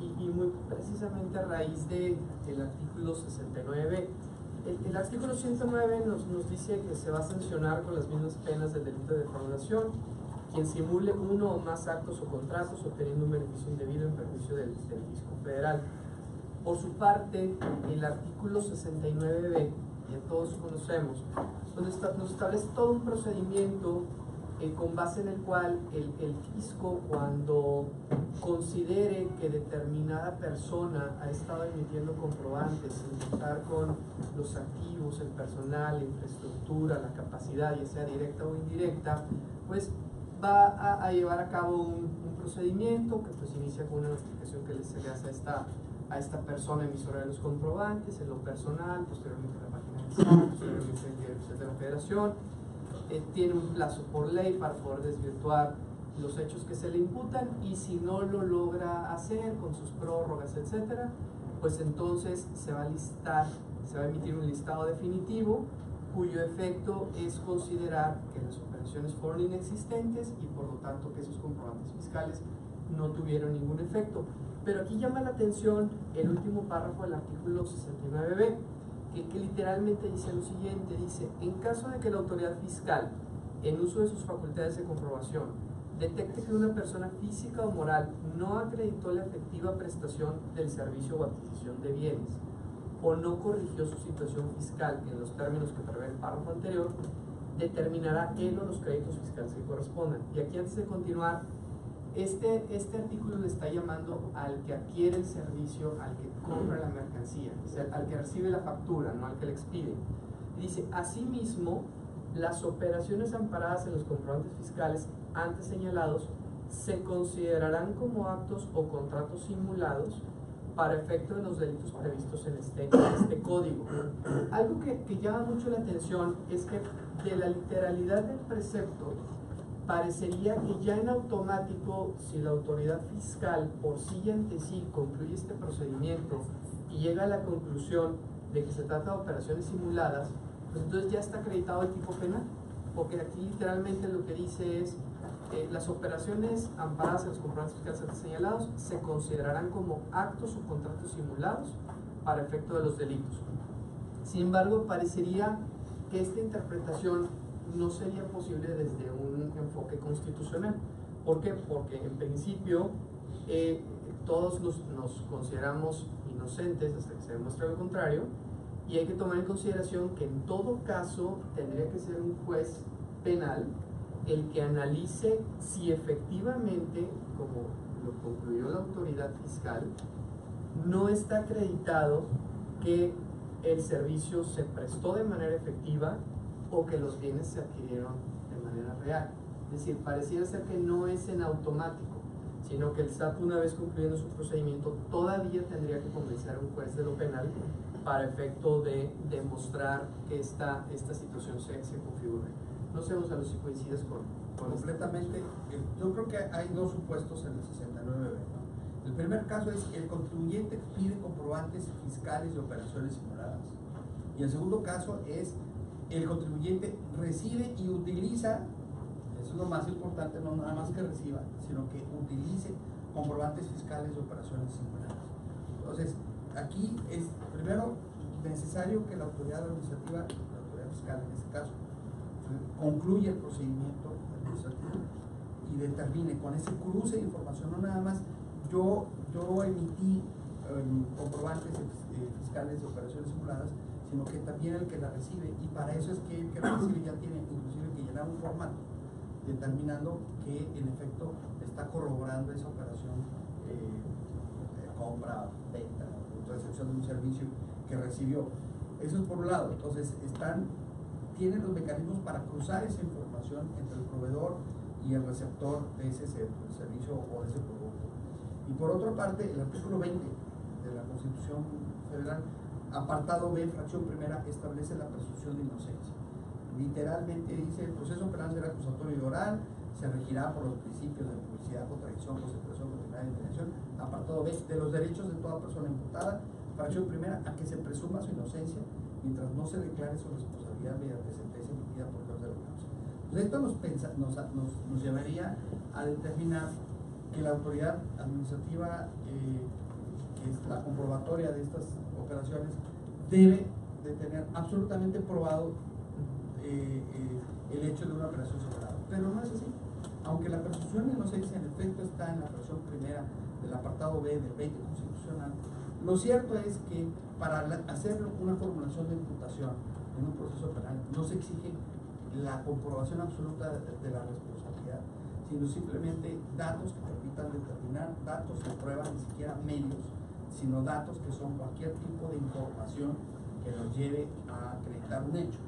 y muy precisamente a raíz del artículo 69. El artículo 109 nos dice que se va a sancionar con las mismas penas del delito de defraudación quien simule uno o más actos o contratos obteniendo un beneficio indebido en perjuicio del fisco federal. Por su parte, el artículo 69b, que todos conocemos, nos establece todo un procedimiento con base en el cual el fisco, cuando considere que determinada persona ha estado emitiendo comprobantes sin contar con los activos, el personal, la infraestructura, la capacidad, ya sea directa o indirecta, pues va a llevar a cabo un procedimiento que pues inicia con una notificación que se le hace a esta persona emisora de los comprobantes, en lo personal, posteriormente la página de SAT, posteriormente de la Federación. Tiene un plazo por ley para poder desvirtuar los hechos que se le imputan, y si no lo logra hacer con sus prórrogas, etcétera, pues entonces se va a emitir un listado definitivo cuyo efecto es considerar que las operaciones fueron inexistentes y por lo tanto que esos comprobantes fiscales no tuvieron ningún efecto. Pero aquí llama la atención el último párrafo del artículo 69b, que literalmente dice lo siguiente: dice, en caso de que la autoridad fiscal, en uso de sus facultades de comprobación, detecte que una persona física o moral no acreditó la efectiva prestación del servicio o adquisición de bienes, o no corrigió su situación fiscal en los términos que prevé el párrafo anterior, determinará él o los créditos fiscales que correspondan. Y aquí, antes de continuar, este artículo le está llamando al que adquiere el servicio, al que compra la mercancía, o sea, al que recibe la factura, no al que la expide. Dice, asimismo, las operaciones amparadas en los comprobantes fiscales antes señalados se considerarán como actos o contratos simulados para efecto de los delitos previstos en este código. Algo que llama mucho la atención es que de la literalidad del precepto parecería que ya en automático, si la autoridad fiscal por sí y ante sí concluye este procedimiento y llega a la conclusión de que se trata de operaciones simuladas, pues entonces ya está acreditado el tipo penal. porque aquí literalmente lo que dice es las operaciones amparadas en los comprobantes fiscales antes señalados se considerarán como actos o contratos simulados para efecto de los delitos. Sin embargo, parecería que esta interpretación no sería posible desde un enfoque constitucional. ¿Por qué? Porque en principio todos nos consideramos inocentes hasta que se demuestre lo contrario, y hay que tomar en consideración que en todo caso tendría que ser un juez penal el que analice si efectivamente, como lo concluyó la autoridad fiscal, no está acreditado que el servicio se prestó de manera efectiva o que los bienes se adquirieron de manera real. Es decir, pareciera ser que no es en automático, sino que el SAT, una vez concluyendo su procedimiento, todavía tendría que convencer a un juez de lo penal para efecto de demostrar que esta situación se configura. No sé, Gonzalo, si coincides con completamente. Yo creo que hay dos supuestos en el 69. ¿no? El primer caso es el contribuyente pide comprobantes fiscales de operaciones simuladas. Y el segundo caso es el contribuyente recibe y utiliza, eso es lo más importante, no nada más que reciba, sino que utilice comprobantes fiscales de operaciones simuladas. Entonces, aquí es primero necesario que la autoridad administrativa, la autoridad fiscal en este caso, concluya el procedimiento administrativo y determine con ese cruce de información, no nada más yo emití comprobantes fiscales de operaciones simuladas, sino que también el que la recibe, y para eso es que el que la recibe ya tiene inclusive que llenar un formato determinando que en efecto está corroborando esa operación compra, venta, recepción de un servicio que recibió. Eso es por un lado. Entonces tienen los mecanismos para cruzar esa información entre el proveedor y el receptor de ese servicio o de ese producto. Y por otra parte, el artículo 20 de la Constitución Federal, apartado B, fracción primera, establece la presunción de inocencia. Literalmente dice: el proceso penal será acusatorio y oral, se regirá por los principios de publicidad, contradicción, concentración, continuidad y intención. Apartado B, de los derechos de toda persona imputada, fracción primera, a que se presuma su inocencia mientras no se declare su responsabilidad mediante sentencia emitida por juez de la causa. Pues esto nos llevaría a determinar que la autoridad administrativa, que es la comprobatoria de estas operaciones, debe de tener absolutamente probado el hecho de una operación simulada. Pero no es así. Aunque la presunción de inocencia en efecto está en la fracción primera del apartado B del 20 constitucional, lo cierto es que para hacer una formulación de imputación en un proceso penal no se exige la comprobación absoluta de la responsabilidad, sino simplemente datos que permitan determinar, datos de prueba, ni siquiera medios, sino datos que son cualquier tipo de información que nos lleve a acreditar un hecho.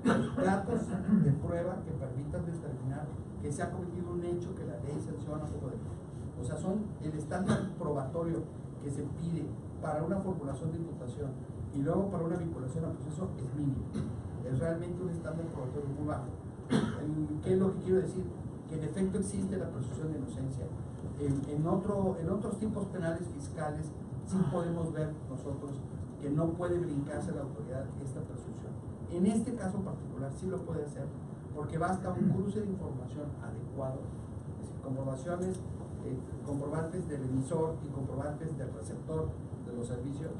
Datos de prueba que permitan determinar que se ha cometido un hecho que la ley sanciona o de. O sea, son el estándar probatorio que se pide para una formulación de imputación y luego para una vinculación al proceso es mínimo. Es realmente un estándar probatorio muy bajo. ¿Qué es lo que quiero decir? Que en efecto existe la presunción de inocencia. En otros tipos penales fiscales sí podemos ver nosotros que no puede brincarse la autoridad esta presunción. En este caso particular sí lo puede hacer, porque basta un cruce de información adecuado, es decir, comprobantes del emisor y comprobantes del receptor de los servicios,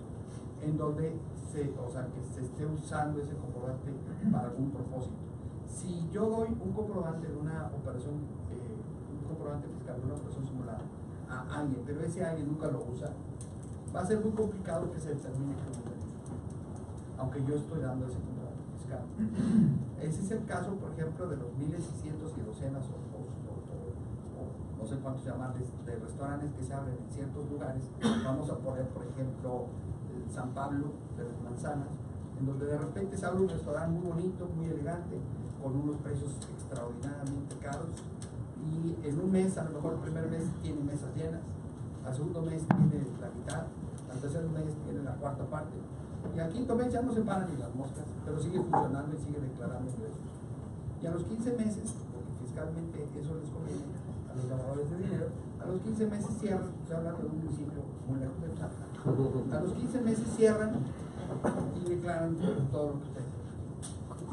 en donde que se esté usando ese comprobante para algún propósito. Si yo doy un comprobante de una operación, un comprobante fiscal de una operación simulada a alguien, pero ese alguien nunca lo usa, va a ser muy complicado que se determine que es un delito, aunque yo estoy dando ese comprobante fiscal. Ese es el caso, por ejemplo, de los miles y cientos y docenas o no sé cuántos llamarles, de restaurantes que se abren en ciertos lugares. Vamos a poner, por ejemplo, San Pablo de las Manzanas, en donde de repente se abre un restaurante muy bonito, muy elegante, con unos precios extraordinariamente caros, y en un mes, a lo mejor el primer mes tiene mesas llenas, al segundo mes tiene la mitad, al tercer mes tiene la cuarta parte, y al quinto mes ya no se paran ni las moscas, pero sigue funcionando y sigue declarando ingresos. Y a los 15 meses, porque fiscalmente eso les conviene a los lavadores de dinero, a los 15 meses cierran, se habla de un municipio muy lejos de Oaxaca, a los 15 meses cierran y declaran todo lo que ustedes.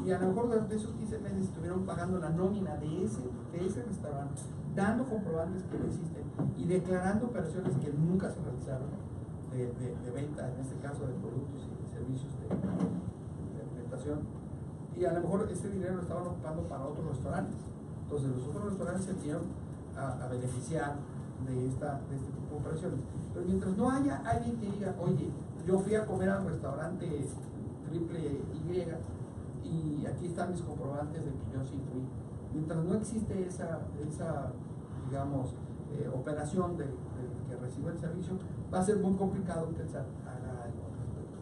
Y a lo mejor durante esos 15 meses estuvieron pagando la nómina de ese restaurante, dando comprobantes que no existen y declarando operaciones que nunca se realizaron de venta, en este caso de productos y servicios de alimentación. Y a lo mejor ese dinero lo estaban ocupando para otros restaurantes. Entonces los otros restaurantes se vieron a beneficiar de este tipo de operaciones. Pero mientras no haya alguien que diga, oye, yo fui a comer al restaurante triple Y y aquí están mis comprobantes de que yo sí fui. Mientras no existe esa digamos, operación de que reciba el servicio, va a ser muy complicado que el SAT haga algo al respecto.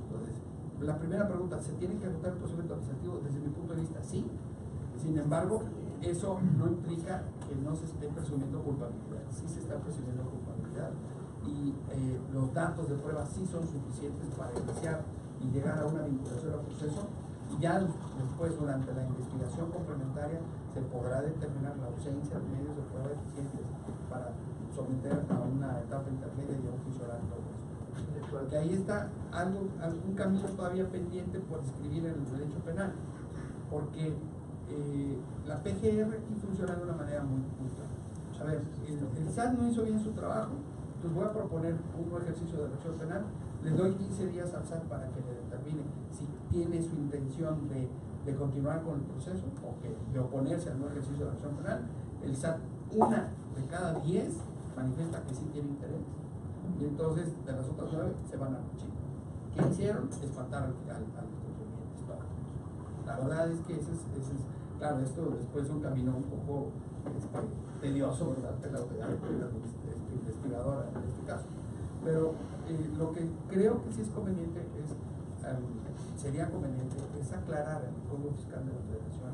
Entonces, la primera pregunta, ¿se tiene que agotar el procedimiento administrativo? Desde mi punto de vista, sí. Sin embargo, eso no implica que no se esté presumiendo culpabilidad. Sí se está presumiendo culpabilidad y los datos de prueba sí son suficientes para iniciar y llegar a una vinculación al proceso. Y ya después, durante la investigación complementaria, se podrá determinar la ausencia de medios de prueba eficientes para someter a una etapa intermedia y a un juicio oral. Porque ahí está un camino todavía pendiente por escribir en el derecho penal, porque la PGR aquí funciona de una manera muy clara. A ver, el SAT no hizo bien su trabajo, entonces voy a proponer un ejercicio de revisión penal, le doy 15 días al SAT para que le determine si tiene su intención de continuar con el proceso o de oponerse al nuevo ejercicio de revisión penal. El SAT, 1 de cada 10 manifiesta que sí tiene interés, y entonces de las otras 9 se van a Chile. ¿Qué hicieron? Espantar al contribuyente. La verdad es que ese es claro, esto después es un camino un poco tedioso, ¿verdad? De la autoridad investigadora en este caso. Pero lo que creo que sí es conveniente sería conveniente es aclarar en el Código Fiscal de la Federación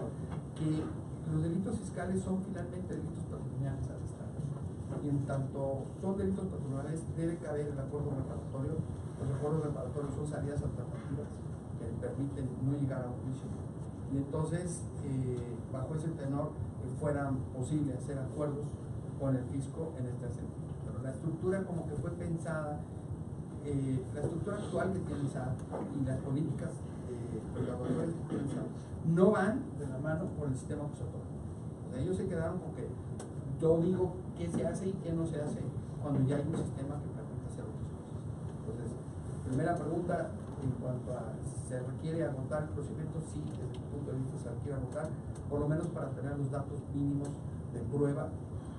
que los delitos fiscales son finalmente delitos patrimoniales al Estado. Y en tanto son delitos patrimoniales, debe caber el acuerdo reparatorio. Los acuerdos reparatorios son salidas alternativas que permiten no llegar a un juicio. Y entonces, bajo ese tenor, fuera posible hacer acuerdos con el fisco en este sentido. Pero la estructura como que fue pensada, la estructura actual que tiene el SAT y las políticas regulatorias que tiene el SAT no van de la mano con el sistema acusatorio. O sea, ellos se quedaron con que yo digo qué se hace y qué no se hace cuando ya hay un sistema que permite hacer otras cosas. Entonces, primera pregunta, en cuanto a se requiere agotar el procedimiento, sí, desde mi punto de vista se requiere agotar, por lo menos para tener los datos mínimos de prueba.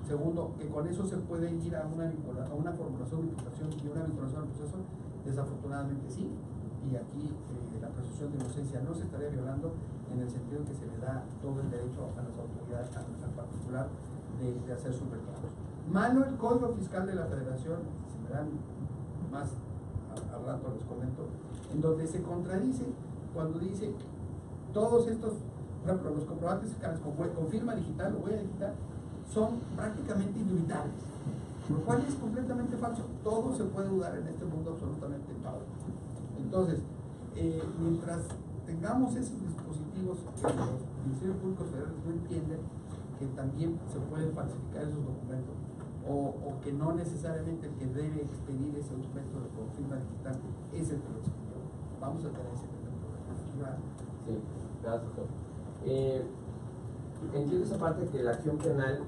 Segundo, que con eso se puede ir a una formulación de imputación y una vinculación al proceso. Desafortunadamente sí, y aquí la presunción de inocencia no se estaría violando en el sentido que se le da todo el derecho a las autoridades, al particular, de hacer sus reclamos. Mano el Código Fiscal de la Federación, si me dan más al rato les comento, en donde se contradice cuando dice todos estos, por ejemplo, los comprobantes fiscales con firma digital o huella digital son prácticamente indubitables, lo cual es completamente falso. Todo se puede dudar en este mundo, absolutamente todo. Entonces, mientras tengamos esos dispositivos que los ministerios públicos federales no entienden que también se pueden falsificar esos documentos, o que no necesariamente el que debe expedir ese documento con firma digital es el que lo expidió, vamos a tener ese problema. Sí, gracias, doctor. Entiendo esa parte que la acción penal,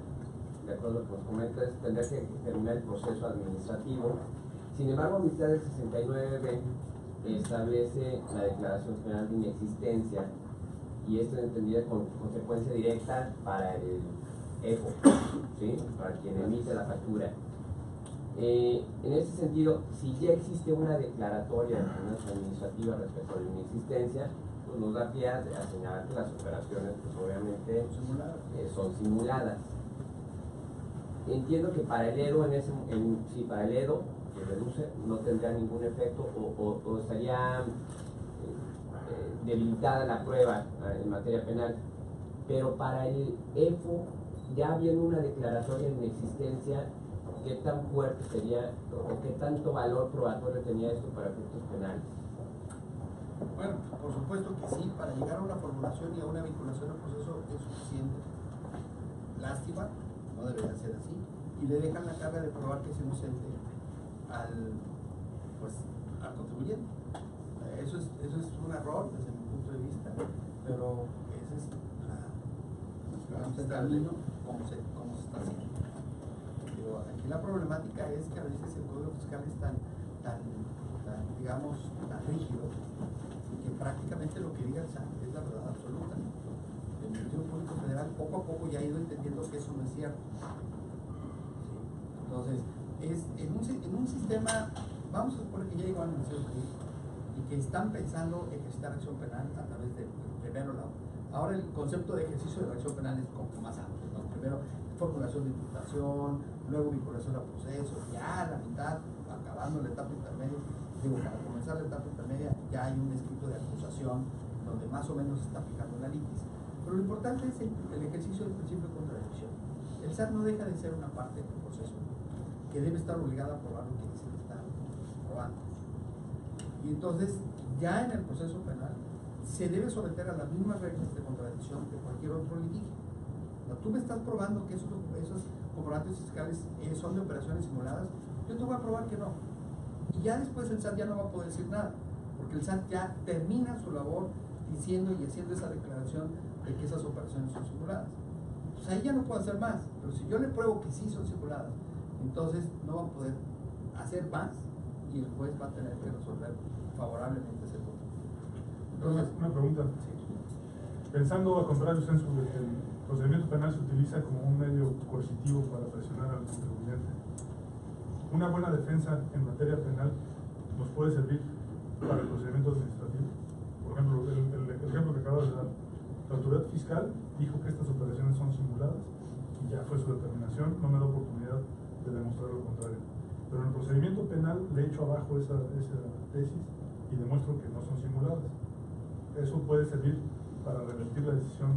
de acuerdo a lo que nos comentas, tendrá que terminar el proceso administrativo. Sin embargo, mitad del 69B establece la declaración general de inexistencia, y esto es entendida con consecuencia directa para el EFO, ¿sí? Para quien emite la factura. En ese sentido, si ya existe una declaratoria administrativa respecto a la inexistencia, pues nos da pie a señalar que las operaciones, pues obviamente son simuladas. Entiendo que para el EDO, para el EDO que reduce, no tendría ningún efecto o estaría debilitada la prueba en materia penal, pero para el EFO, ya habiendo una declaratoria en existencia, ¿qué tan fuerte sería o qué tanto valor probatorio tenía esto para efectos penales? Bueno, por supuesto que sí, para llegar a una formulación y a una vinculación al proceso es suficiente. Lástima, no debería ser así, y le dejan la carga de probar que es inocente al contribuyente. Eso es un error desde mi punto de vista, pero ese es el camino como se está haciendo. Pero aquí la problemática es que a veces el código fiscal es tan digamos, tan rígido, que prácticamente lo que diga el SAT es la verdad absoluta. El Ministerio Público Federal poco a poco ya ha ido entendiendo que eso no es cierto. ¿Sí? Entonces, es en un sistema, vamos a suponer que ya llegó al Ministerio Público y que están pensando ejercitar acción penal a través del primero lado. Ahora el concepto de ejercicio de la acción penal es como más amplio, ¿no? Primero formulación de imputación, luego vinculación a procesos, ya a la mitad, acabando la etapa intermedia, para comenzar la etapa intermedia ya hay un escrito de acusación donde más o menos se está aplicando la litis. Pero lo importante es el ejercicio del principio de contradicción. El SAT no deja de ser una parte del proceso que debe estar obligada a probar lo que dice que está probando. Y entonces, ya en el proceso penal, se debe someter a las mismas reglas de contradicción que cualquier otro litigio. Tú me estás probando que esos comprobantes fiscales son de operaciones simuladas, yo te voy a probar que no. Y ya después el SAT ya no va a poder decir nada, porque el SAT ya termina su labor diciendo y haciendo esa declaración de que esas operaciones son simuladas. Pues ahí ya no puedo hacer más, pero si yo le pruebo que sí son simuladas, entonces no va a poder hacer más y el juez va a tener que resolver favorablemente ese punto. Entonces, una pregunta. Sí. Pensando a contrario censo de que el procedimiento penal se utiliza como un medio coercitivo para presionar al contribuyente, una buena defensa en materia penal nos puede servir para el procedimiento administrativo. Por ejemplo, el ejemplo que acabas de dar, la autoridad fiscal dijo que estas operaciones son simuladas y ya fue su determinación, no me da oportunidad de demostrar lo contrario. Pero en el procedimiento penal le echo abajo esa tesis y demuestro que no son simuladas. Eso puede servir para revertir la decisión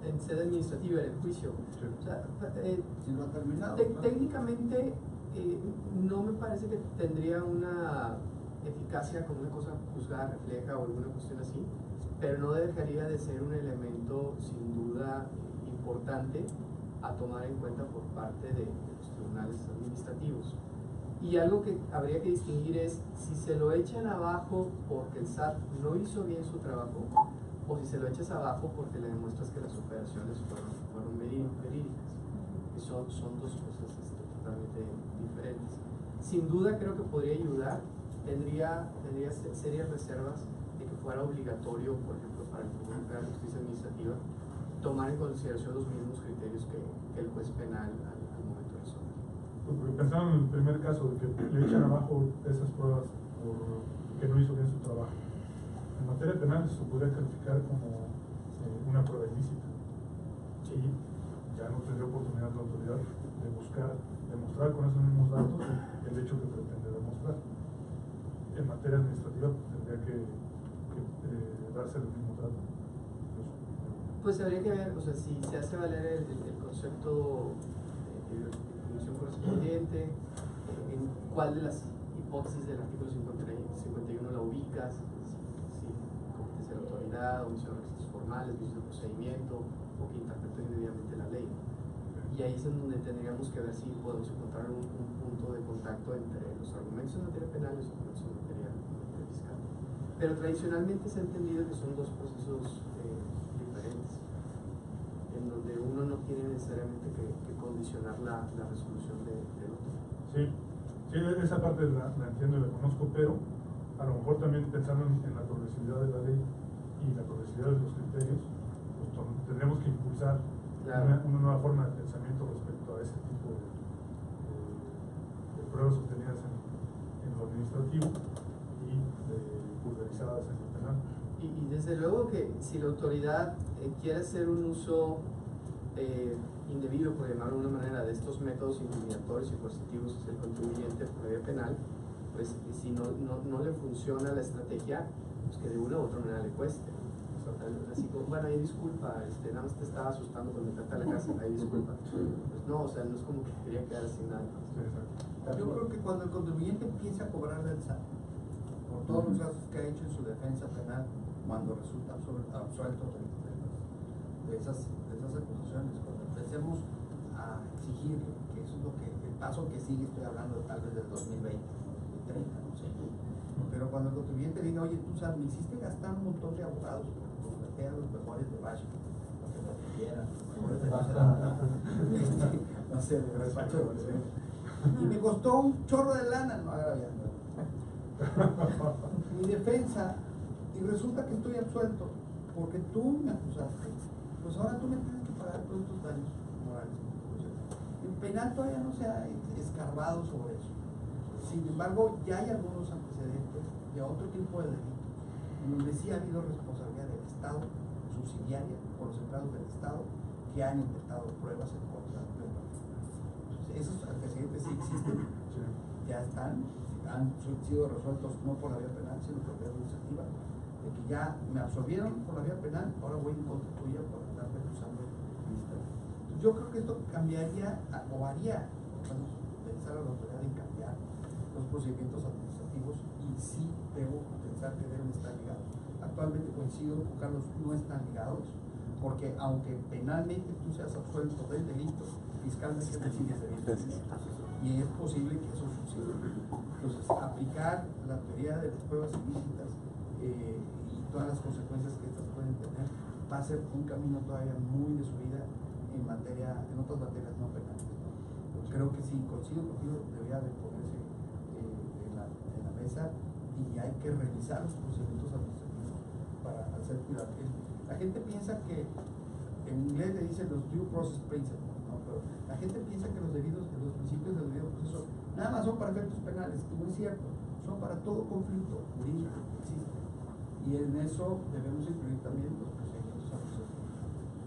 en sede administrativa, en el juicio. Sí. O sea, Si no ha terminado. técnicamente no me parece que tendría una eficacia como una cosa juzgar, refleja o alguna cuestión así, pero no dejaría de ser un elemento sin duda importante a tomar en cuenta por parte de los tribunales administrativos. Y algo que habría que distinguir es si se lo echan abajo porque el SAT no hizo bien su trabajo, o si se lo echas abajo porque le demuestras que las operaciones fueron verídicas. Son dos cosas totalmente diferentes. Sin duda creo que podría ayudar, tendría serias reservas de que fuera obligatorio, por ejemplo, para el Tribunal Federal de Justicia Administrativa, tomar en consideración los mismos criterios que el juez penal al momento de resolver. Porque pensaron en el primer caso de que le echan abajo esas pruebas porque no hizo bien su trabajo. En materia penal se podría calificar como una prueba ilícita. Y ya no tendría oportunidad la autoridad de buscar, demostrar con esos mismos datos el hecho que pretende demostrar. En materia administrativa tendría que darse el mismo trato. Pues habría que ver, o sea, si se hace valer el concepto de definición correspondiente, en cuál de las hipótesis del artículo 51 la ubicas, si competencia de la autoridad, omisión de requisitos formales, vicio de procedimiento, o que interpretó indebidamente la ley. Y ahí es en donde tendríamos que ver si podemos encontrar un punto de contacto entre los argumentos en materia penal y los argumentos en materia fiscal. Pero tradicionalmente se ha entendido que son dos procesos diferentes, en donde uno no tiene necesariamente que condicionar la resolución del otro. Sí, esa parte la entiendo y la conozco, pero a lo mejor también pensando en la progresividad de la ley y la progresividad de los criterios, pues tendremos que impulsar una nueva forma de pensamiento respecto a ese tipo de pruebas obtenidas en lo administrativo y pulverizadas en lo penal. Y desde luego que si la autoridad quiere hacer un uso indebido, por llamarlo de una manera, de estos métodos intimidatorios y coercitivos hacia el contribuyente por vía penal, pues si no le funciona la estrategia, pues que de una u otra manera le cueste. Así como, bueno, ahí disculpa, nada más te estaba asustando cuando entraste a la casa, ahí disculpa. Pues no, o sea, no es como que quería quedar sin nada. Yo creo que cuando el contribuyente empieza a cobrar del SAT, por todos los casos que ha hecho en su defensa penal, cuando resulta absuelto de esas acusaciones, cuando empecemos a exigir, que eso es lo que, el paso que sigue, estoy hablando tal vez del 2020, 2030, no sé. Pero cuando el contribuyente diga, oye, tú sabes, me hiciste gastar un montón de abogados por contraté a los mejores de Washington, los que me atendieran, los mejores de Washington, no sé, de despacho de Washington. Y me costó un chorro de lana, no agraviando. Mi defensa, y resulta que estoy absuelto, porque tú me acusaste, pues ahora tú me tienes que pagar todos estos daños morales. El penal todavía no se ha escarbado sobre eso. Sin embargo, ya hay algunos antecedentes de otro tipo de delitos, en donde sí ha habido responsabilidad del Estado, subsidiaria, por los empleados del Estado, que han intentado pruebas en contra de un partido. Esos antecedentes sí existen, ya están, han sido resueltos no por la vía penal, sino por la vía administrativa, de que ya me absolvieron por la vía penal, ahora voy en contra tuya por estarme acusando administrativamente. Yo creo que esto cambiaría, o haría, bueno, pensar a la autoridad en cambiar los procedimientos administrativos, y sí debo pensar que deben estar ligados. Actualmente coincido con Carlos, no están ligados, porque aunque penalmente tú seas absuelto del delito, fiscalmente te sigues debiendo. Y es posible que eso suceda. Entonces, aplicar la teoría de las pruebas ilícitas y todas las consecuencias que estas pueden tener va a ser un camino todavía muy de subida en otras materias no penales. Creo que sí, coincido contigo, debería de ponerse en la mesa, y hay que revisar los procedimientos administrativos para hacer cuidado. La gente piensa que, en inglés le dicen los due process principles, ¿no? Pero la gente piensa que los principios del debido proceso nada más son para efectos penales, y no es cierto, son para todo conflicto jurídico que existe, y en eso debemos incluir también los procedimientos administrativos.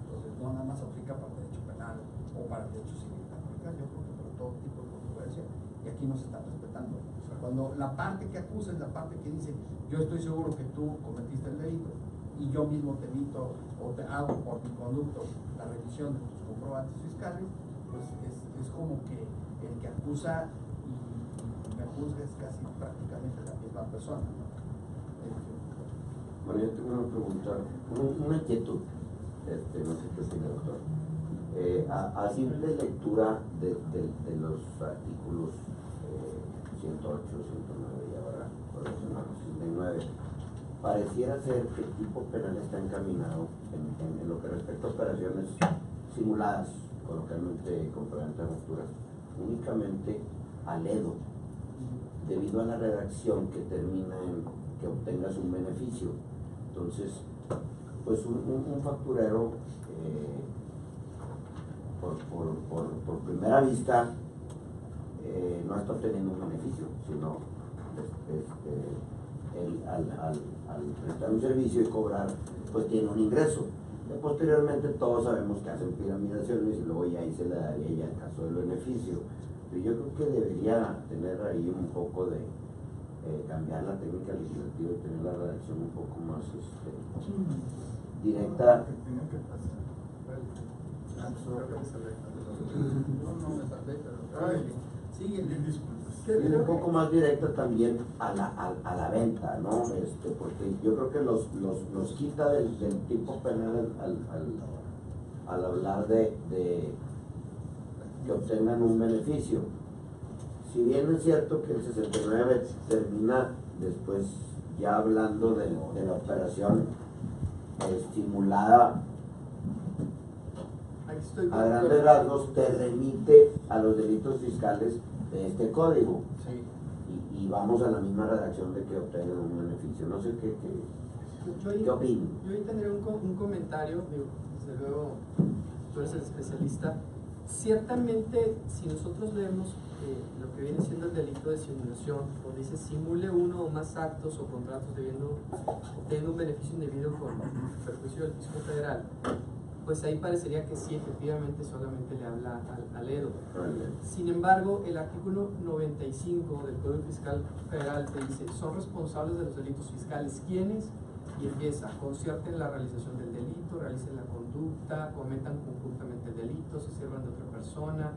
Entonces, no nada más aplica para el derecho penal o para el derecho civil, aplica, yo creo que para todo tipo de controversia, y aquí no se está respetando. O sea, cuando la parte que acusa es la parte que dice, yo estoy seguro que tú cometiste el delito, y yo mismo te emito o te hago por mi conducto la revisión de tus comprobantes fiscales, pues es como que el que acusa y me juzga es casi prácticamente la misma persona, ¿no? Bueno, yo tengo una pregunta, una inquietud, no sé qué opina, doctor. A simple lectura de los artículos 108, 109 y ahora por 69, pareciera ser que el tipo penal está encaminado en lo que respecta a operaciones simuladas, coloquialmente comprobantes de facturas, únicamente al EDO, debido a la redacción que termina en que obtengas un beneficio. Entonces, pues un facturero por primera vista no está obteniendo un beneficio, sino él al prestar un servicio y cobrar, pues tiene un ingreso. Y posteriormente todos sabemos que hacen piramidaciones y luego ya ahí se le daría ya el caso del beneficio. Pero yo creo que debería tener ahí un poco de cambiar la técnica legislativa y tener la redacción un poco más directa. Y un poco más directa también a la venta, ¿no? Porque yo creo que los quita del tipo penal al hablar de que obtengan un beneficio. Si bien es cierto que el 69 termina después ya hablando de la operación estimulada, a grandes rasgos te remite a los delitos fiscales de este código. Sí. Y vamos a la misma redacción de que obtengan un beneficio. No sé qué opinan. Yo ahí tendría un comentario, digo, desde luego tú eres el especialista. Ciertamente, si nosotros leemos lo que viene siendo el delito de simulación, o dice simule uno o más actos o contratos obteniendo un beneficio indebido con perjuicio del fisco federal, pues ahí parecería que sí, efectivamente solamente le habla al EDO. Sin embargo, el artículo 95 del Código Fiscal Federal te dice, son responsables de los delitos fiscales. ¿Quiénes? Y empieza, concierten la realización del delito, realicen la conducta, cometan conjuntamente el delito, se sirvan de otra persona,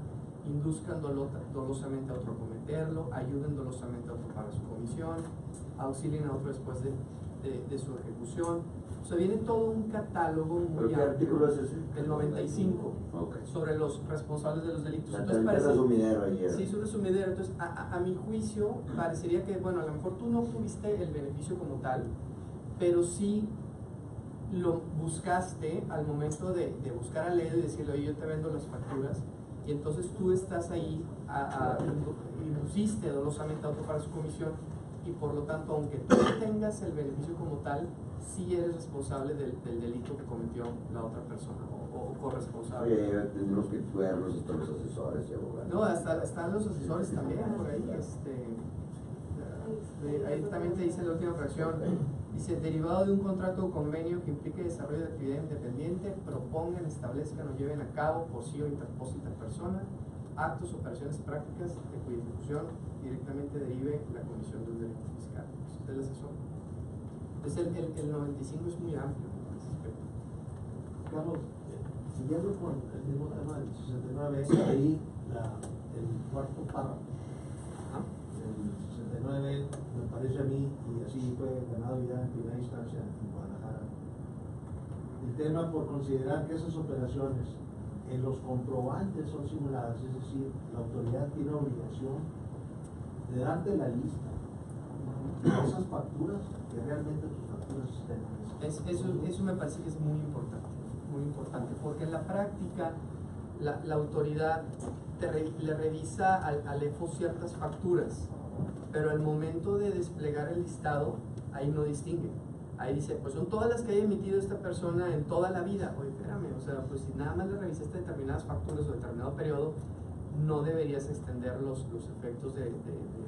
induzcan dolosamente a otro a cometerlo, ayuden dolosamente a otro para su comisión, auxilien a otro después de su ejecución. O sea, viene todo un catálogo muy ¿Qué artículo es ese? El 95, okay, sobre los responsables de los delitos. Entonces parece resumidero ayer. Sí, es un resumidero. Entonces, a mi juicio, parecería que, bueno, a lo mejor tú no tuviste el beneficio como tal, pero sí lo buscaste al momento de buscar a Ledo y decirle, oye, yo te vendo las facturas, y entonces tú estás ahí, induciste dolosamente a otro para su comisión, y por lo tanto, aunque tú no tengas el beneficio como tal, sí eres responsable del delito que cometió la otra persona, o corresponsable. Oye, tenemos que verlos, están los asesores y abogados. No, están los asesores también por ahí. Ahí también te dice la última fracción. Dice, derivado de un contrato o convenio que implique desarrollo de actividad independiente, propongan, establezcan o lleven a cabo por sí o interpósita persona actos, operaciones prácticas de cuya ejecución directamente derive la comisión del delito fiscal. Eso es el asesor. Entonces el 95 es muy amplio en ese aspecto. Carlos, siguiendo con el mismo tema del 69, ahí el cuarto párrafo. El 69 me parece a mí, y así fue ganado ya en primera instancia en Guadalajara, el tema por considerar que esas operaciones en los comprobantes son simuladas, es decir, la autoridad tiene obligación de darte la lista de esas facturas, que realmente tus facturas estén. Eso me parece que es muy importante, porque en la práctica la autoridad le revisa al EFO ciertas facturas, pero al momento de desplegar el listado, ahí no distingue. Ahí dice, pues son todas las que haya emitido esta persona en toda la vida. Oye, espérame, o sea, pues si nada más le revisaste determinadas facturas o determinado periodo, no deberías extender los efectos del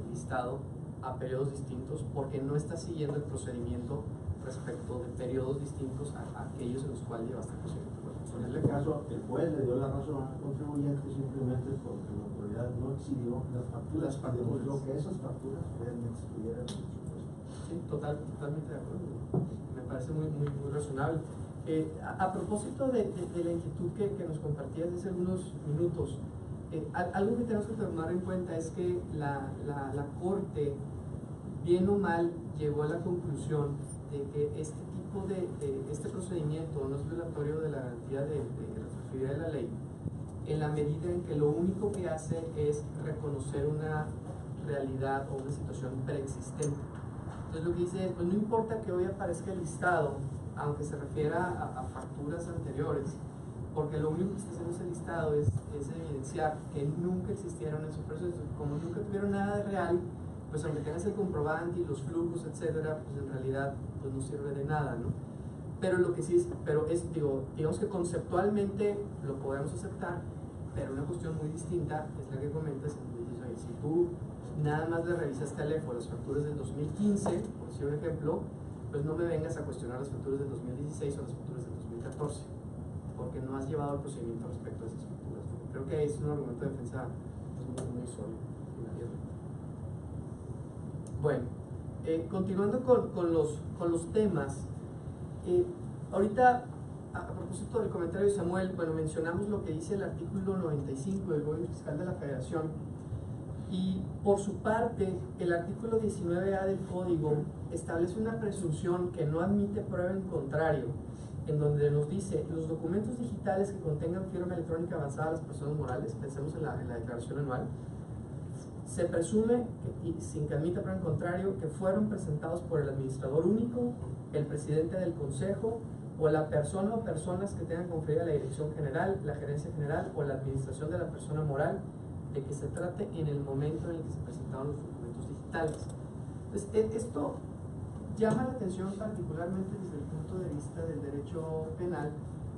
listado a periodos distintos, porque no estás siguiendo el procedimiento respecto de periodos distintos a aquellos en los cuales llevaste el procedimiento. En este caso, el juez le dio la razón al contribuyente simplemente porque la autoridad no exhibió las facturas, demostró que esas facturas realmente estuvieran en el presupuesto. Sí, totalmente de acuerdo. Me parece muy razonable. A propósito de la inquietud que nos compartías hace unos minutos, algo que tenemos que tomar en cuenta es que la Corte, bien o mal, llegó a la conclusión de que este tipo este procedimiento no es violatorio de la garantía de retroactividad de la ley, en la medida en que lo único que hace es reconocer una realidad o una situación preexistente. Entonces lo que dice es, pues no importa que hoy aparezca el listado, aunque se refiera a facturas anteriores, porque lo único que está haciendo ese listado es evidenciar que nunca existieron esos procesos. Como nunca tuvieron nada de real, pues aunque tengas el comprobante y los flujos, etcétera, pues en realidad pues no sirve de nada, ¿no? Pero lo que sí es, digamos que conceptualmente lo podemos aceptar, pero una cuestión muy distinta es la que comentas, dices, oye, si tú nada más le revisaste al EFO las facturas del 2015, por decir un ejemplo, pues no me vengas a cuestionar las facturas del 2016 o las facturas del 2014, porque no has llevado el procedimiento respecto a esas facturas. Creo que es un argumento de defensa muy sólido. Bueno, continuando con los temas, ahorita a propósito del comentario de Samuel, bueno, mencionamos lo que dice el artículo 95 del Código Fiscal de la Federación, y por su parte el artículo 19A del Código establece una presunción que no admite prueba en contrario, en donde nos dice, los documentos digitales que contengan firma electrónica avanzada a las personas morales, pensemos en la declaración anual, se presume, sin que admita prueba en contrario, que fueron presentados por el administrador único, el presidente del consejo, o la persona o personas que tengan conferida la dirección general, la gerencia general o la administración de la persona moral de que se trate en el momento en el que se presentaron los documentos digitales. Entonces, esto llama la atención particularmente desde el punto de vista del derecho penal,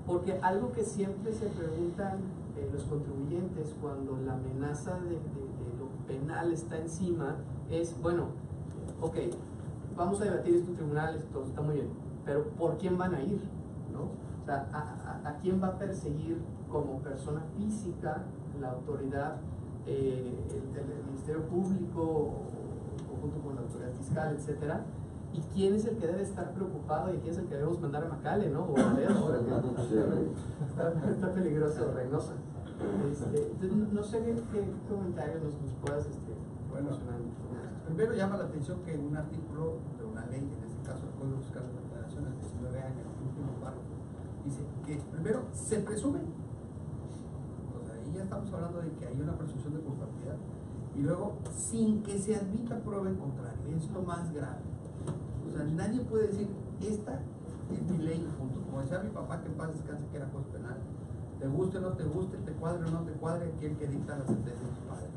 porque algo que siempre se preguntan los contribuyentes cuando la amenaza de lo penal está encima es, bueno, ok, vamos a debatir esto en tribunales, todo está muy bien, pero ¿por quién van a ir? ¿No? O sea, ¿a quién va a perseguir como persona física la autoridad, el Ministerio Público o junto con la autoridad fiscal, etcétera? ¿Y quién es el que debe estar preocupado y quién es el que debemos mandar a Macale, ¿no? O a ver, está peligroso, Reynosa. No sé qué comentarios nos puedas mencionar. Primero llama la atención que en un artículo de una ley, en este caso el Código Fiscal de la Federación, el 19 años, el último párrafo, dice que primero se presume, o sea, ahí ya estamos hablando de que hay una presunción de culpabilidad, y luego sin que se admita prueba en contrario, es lo más grave. O sea, nadie puede decir, esta es mi ley, punto. Como decía mi papá, que en paz descanse, que era juez penal. Te guste o no te guste, te cuadre o no te cuadre, aquí el que dicta la sentencia es tu padre.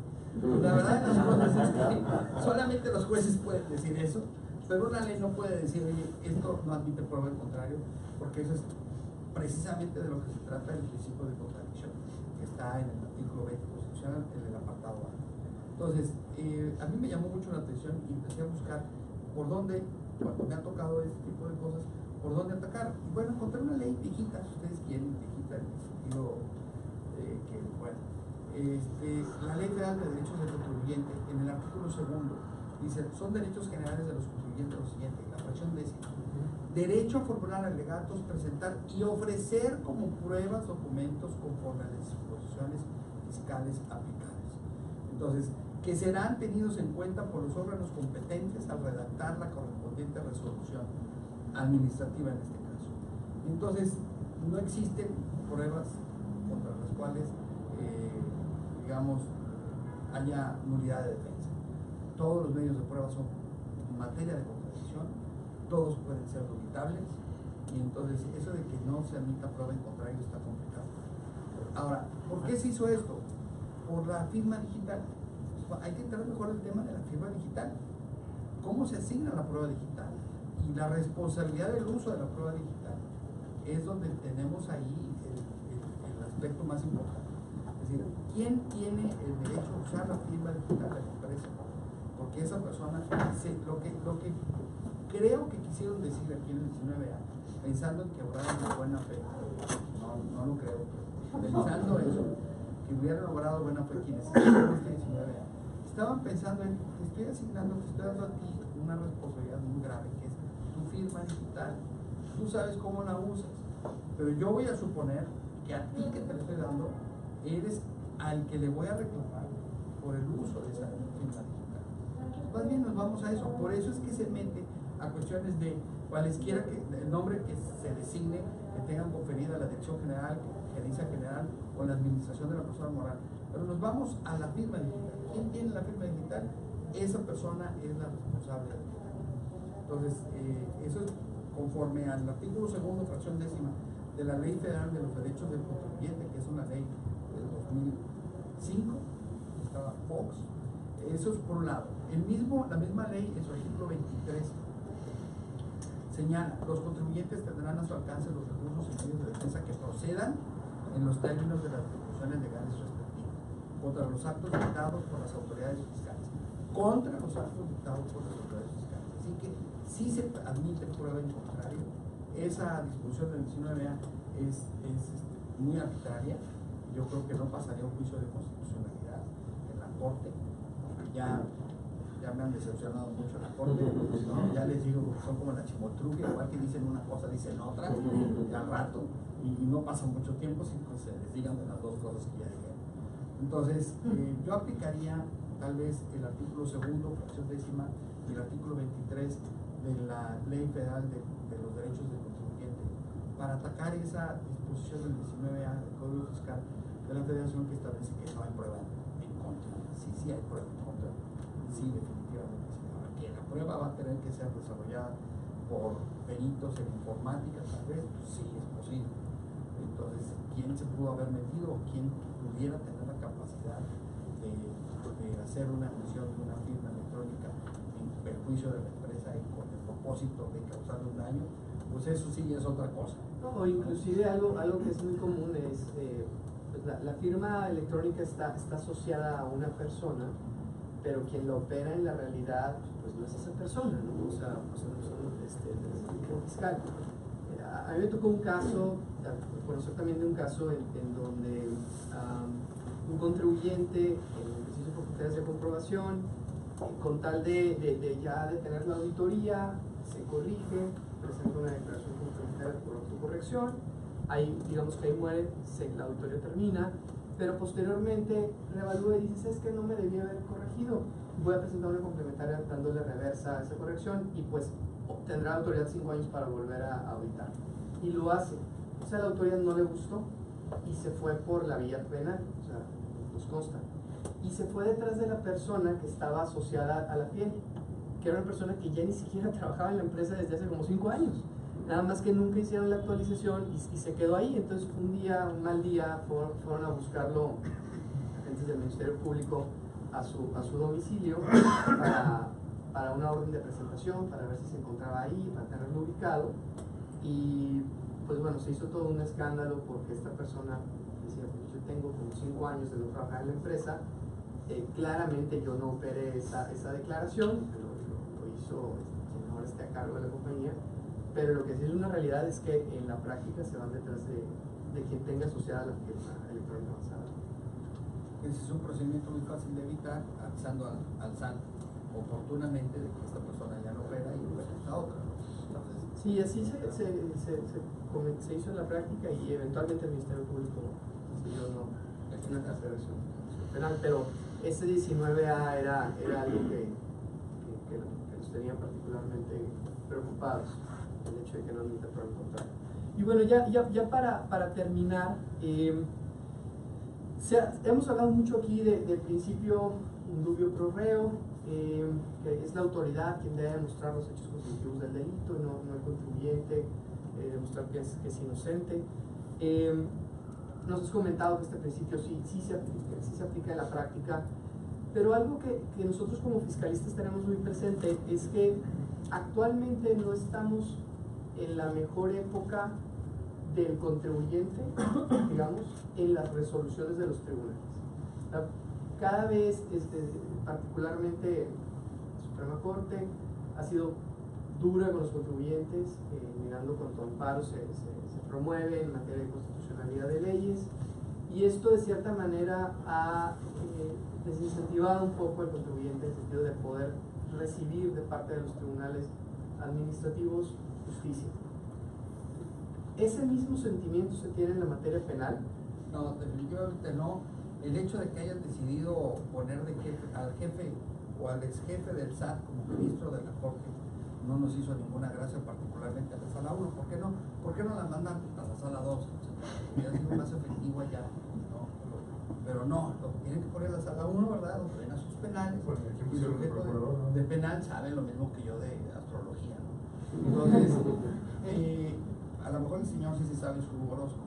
La verdad de las cosas es que solamente los jueces pueden decir eso, pero una ley no puede decir, oye, esto no admite prueba al contrario, porque eso es precisamente de lo que se trata el principio de contradicción, que está en el artículo 20 constitucional, en el apartado A. Entonces, a mí me llamó mucho la atención y empecé a buscar por dónde, cuando me ha tocado este tipo de cosas, por dónde atacar. Y bueno, encontré una ley viejita, si ustedes quieren, viejita en el sentido que, bueno, la Ley Federal de Derechos del Contribuyente, en el artículo 2, dice, son derechos generales de los contribuyentes lo siguiente, la fracción décima. Derecho a formular alegatos, presentar y ofrecer como pruebas documentos conforme a las disposiciones fiscales aplicables. Entonces, que serán tenidos en cuenta por los órganos competentes al redactar la correspondiente resolución administrativa en este caso. Entonces, no existen pruebas contra las cuales, digamos, haya nulidad de defensa. Todos los medios de prueba son materia de contradicción, todos pueden ser dubitables, y entonces eso de que no se admita prueba en contrario está complicado. Ahora, ¿por qué se hizo esto? Por la firma digital. Hay que entender mejor el tema de la firma digital. ¿Cómo se asigna la prueba digital? Y la responsabilidad del uso de la prueba digital es donde tenemos ahí el aspecto más importante. Es decir, ¿quién tiene el derecho a usar la firma digital de la empresa? Porque esa persona dice lo que creo que quisieron decir aquí en el 19A, pensando en que obraran de buena fe. No lo creo, pero pensando eso, que hubieran obrado buena fe quienes hicieron este 19A. Estaban pensando en, te estoy asignando, te estoy dando a ti una responsabilidad muy grave, que es tu firma digital. Tú sabes cómo la usas, pero yo voy a suponer que a ti que te la estoy dando, eres al que le voy a reclamar por el uso de esa firma digital. Más bien nos vamos a eso. Por eso es que se mete a cuestiones de cualesquiera que el nombre que se designe, que tengan conferida la dirección general, gerencia general o la administración de la persona moral. Pero nos vamos a la firma digital. ¿Quién tiene la firma digital? Esa persona es la responsable. Entonces, eso es conforme al artículo 2, fracción décima de la Ley Federal de los Derechos del Contribuyente, que es una ley del 2005, estaba Fox. Eso es por un lado. La misma ley, en su artículo 23, señala, los contribuyentes tendrán a su alcance los recursos y medios de defensa que procedan en los términos de las atribuciones legales respectivas, contra los actos dictados por las autoridades fiscales, contra los actos dictados por las autoridades fiscales. Así que sí se admite prueba en contrario. Esa disposición del 19A es muy arbitraria. Yo creo que no pasaría un juicio de constitucionalidad en la Corte, porque ya me han decepcionado mucho en la Corte, ¿no? Ya les digo, son como la chimoltrufia, igual que dicen una cosa, dicen otra, y al rato, y no pasa mucho tiempo sin que se les digan de las dos cosas que ya dijeron. Entonces, yo aplicaría tal vez el artículo 2, fracción décima, y el artículo 23 de la Ley Federal de los Derechos del Contribuyente para atacar esa disposición del 19A del Código Fiscal de la Federación que establece que no hay prueba en contra. Sí hay prueba en contra. Sí, definitivamente. Ahora, que la prueba va a tener que ser desarrollada por peritos en informática, tal vez, pues sí, es posible. Entonces, ¿quién se pudo haber metido o quién pudiera tener la capacidad de hacer una emisión de una firma electrónica en perjuicio de la empresa y con el propósito de causarle un daño? Pues eso sí es otra cosa. No, inclusive algo que es muy común es pues la firma electrónica está asociada a una persona, pero quien lo opera en la realidad pues no es esa persona, ¿no? O sea, pues una persona del servicio fiscal. A mí me tocó un caso, conocer también de un caso en donde un contribuyente en el ejercicio de facultades de comprobación, con tal de ya detener la auditoría, se corrige, presenta una declaración complementaria por autocorrección, ahí digamos que ahí muere, la auditoría termina, pero posteriormente reevalúa y dice, es que no me debía haber corregido, voy a presentar una complementaria dándole reversa a esa corrección y pues obtendrá la autoridad 5 años para volver a auditar. Y lo hace. O sea, a la autoridad no le gustó y se fue por la vía penal, o sea, nos consta. Y se fue detrás de la persona que estaba asociada a la piel, que era una persona que ya ni siquiera trabajaba en la empresa desde hace como 5 años. Nada más que nunca hicieron la actualización y se quedó ahí. Entonces un día, un mal día, fueron a buscarlo agentes del Ministerio Público a su domicilio para una orden de presentación, para ver si se encontraba ahí, para tenerlo ubicado. Y pues bueno, se hizo todo un escándalo porque esta persona decía, pues yo tengo como 5 años de no trabajar en la empresa, claramente yo no operé esa declaración, lo hizo quien ahora esté a cargo de la compañía, pero lo que sí es una realidad es que en la práctica se van detrás de quien tenga asociada la firma electrónica avanzada. Ese es un procedimiento muy fácil de evitar, avisando al SAT oportunamente de que esta persona ya no opera y opera esta otra, ¿no? Entonces, sí, así se hizo en la práctica y eventualmente el Ministerio Público decidió no hacer eso penal, pero ese 19A era algo que nos tenía particularmente preocupados, el hecho de que no nos intentaron encontrar. Y bueno, ya para terminar, hemos hablado mucho aquí del principio indubio pro reo, que es la autoridad quien debe demostrar los hechos constitutivos del delito, no el contribuyente, demostrar que es inocente. Nos has comentado que este principio sí se aplica en la práctica, pero algo que nosotros como fiscalistas tenemos muy presente es que actualmente no estamos en la mejor época del contribuyente, digamos, en las resoluciones de los tribunales. Cada vez, particularmente la Suprema Corte ha sido dura con los contribuyentes, mirando cuánto amparo se promueve en materia de constitucionalidad de leyes, y esto de cierta manera ha desincentivado un poco al contribuyente en el sentido de poder recibir de parte de los tribunales administrativos justicia. ¿Ese mismo sentimiento se tiene en la materia penal? no, definitivamente no. El hecho de que hayan decidido poner al jefe o al ex jefe del SAT como ministro de la Corte no nos hizo ninguna gracia, particularmente a la sala 1. ¿Por qué no? ¿Por qué no la mandan a la sala 2? Hubiera sido más efectivo allá, ¿no? Pero no, lo tienen que poner en la sala 1, ¿verdad? Donde ven a sus penales. Bueno, Y el sujeto de penal sabe lo mismo que yo de astrología, ¿no? Entonces, a lo mejor el señor sí sabe su horóscopo,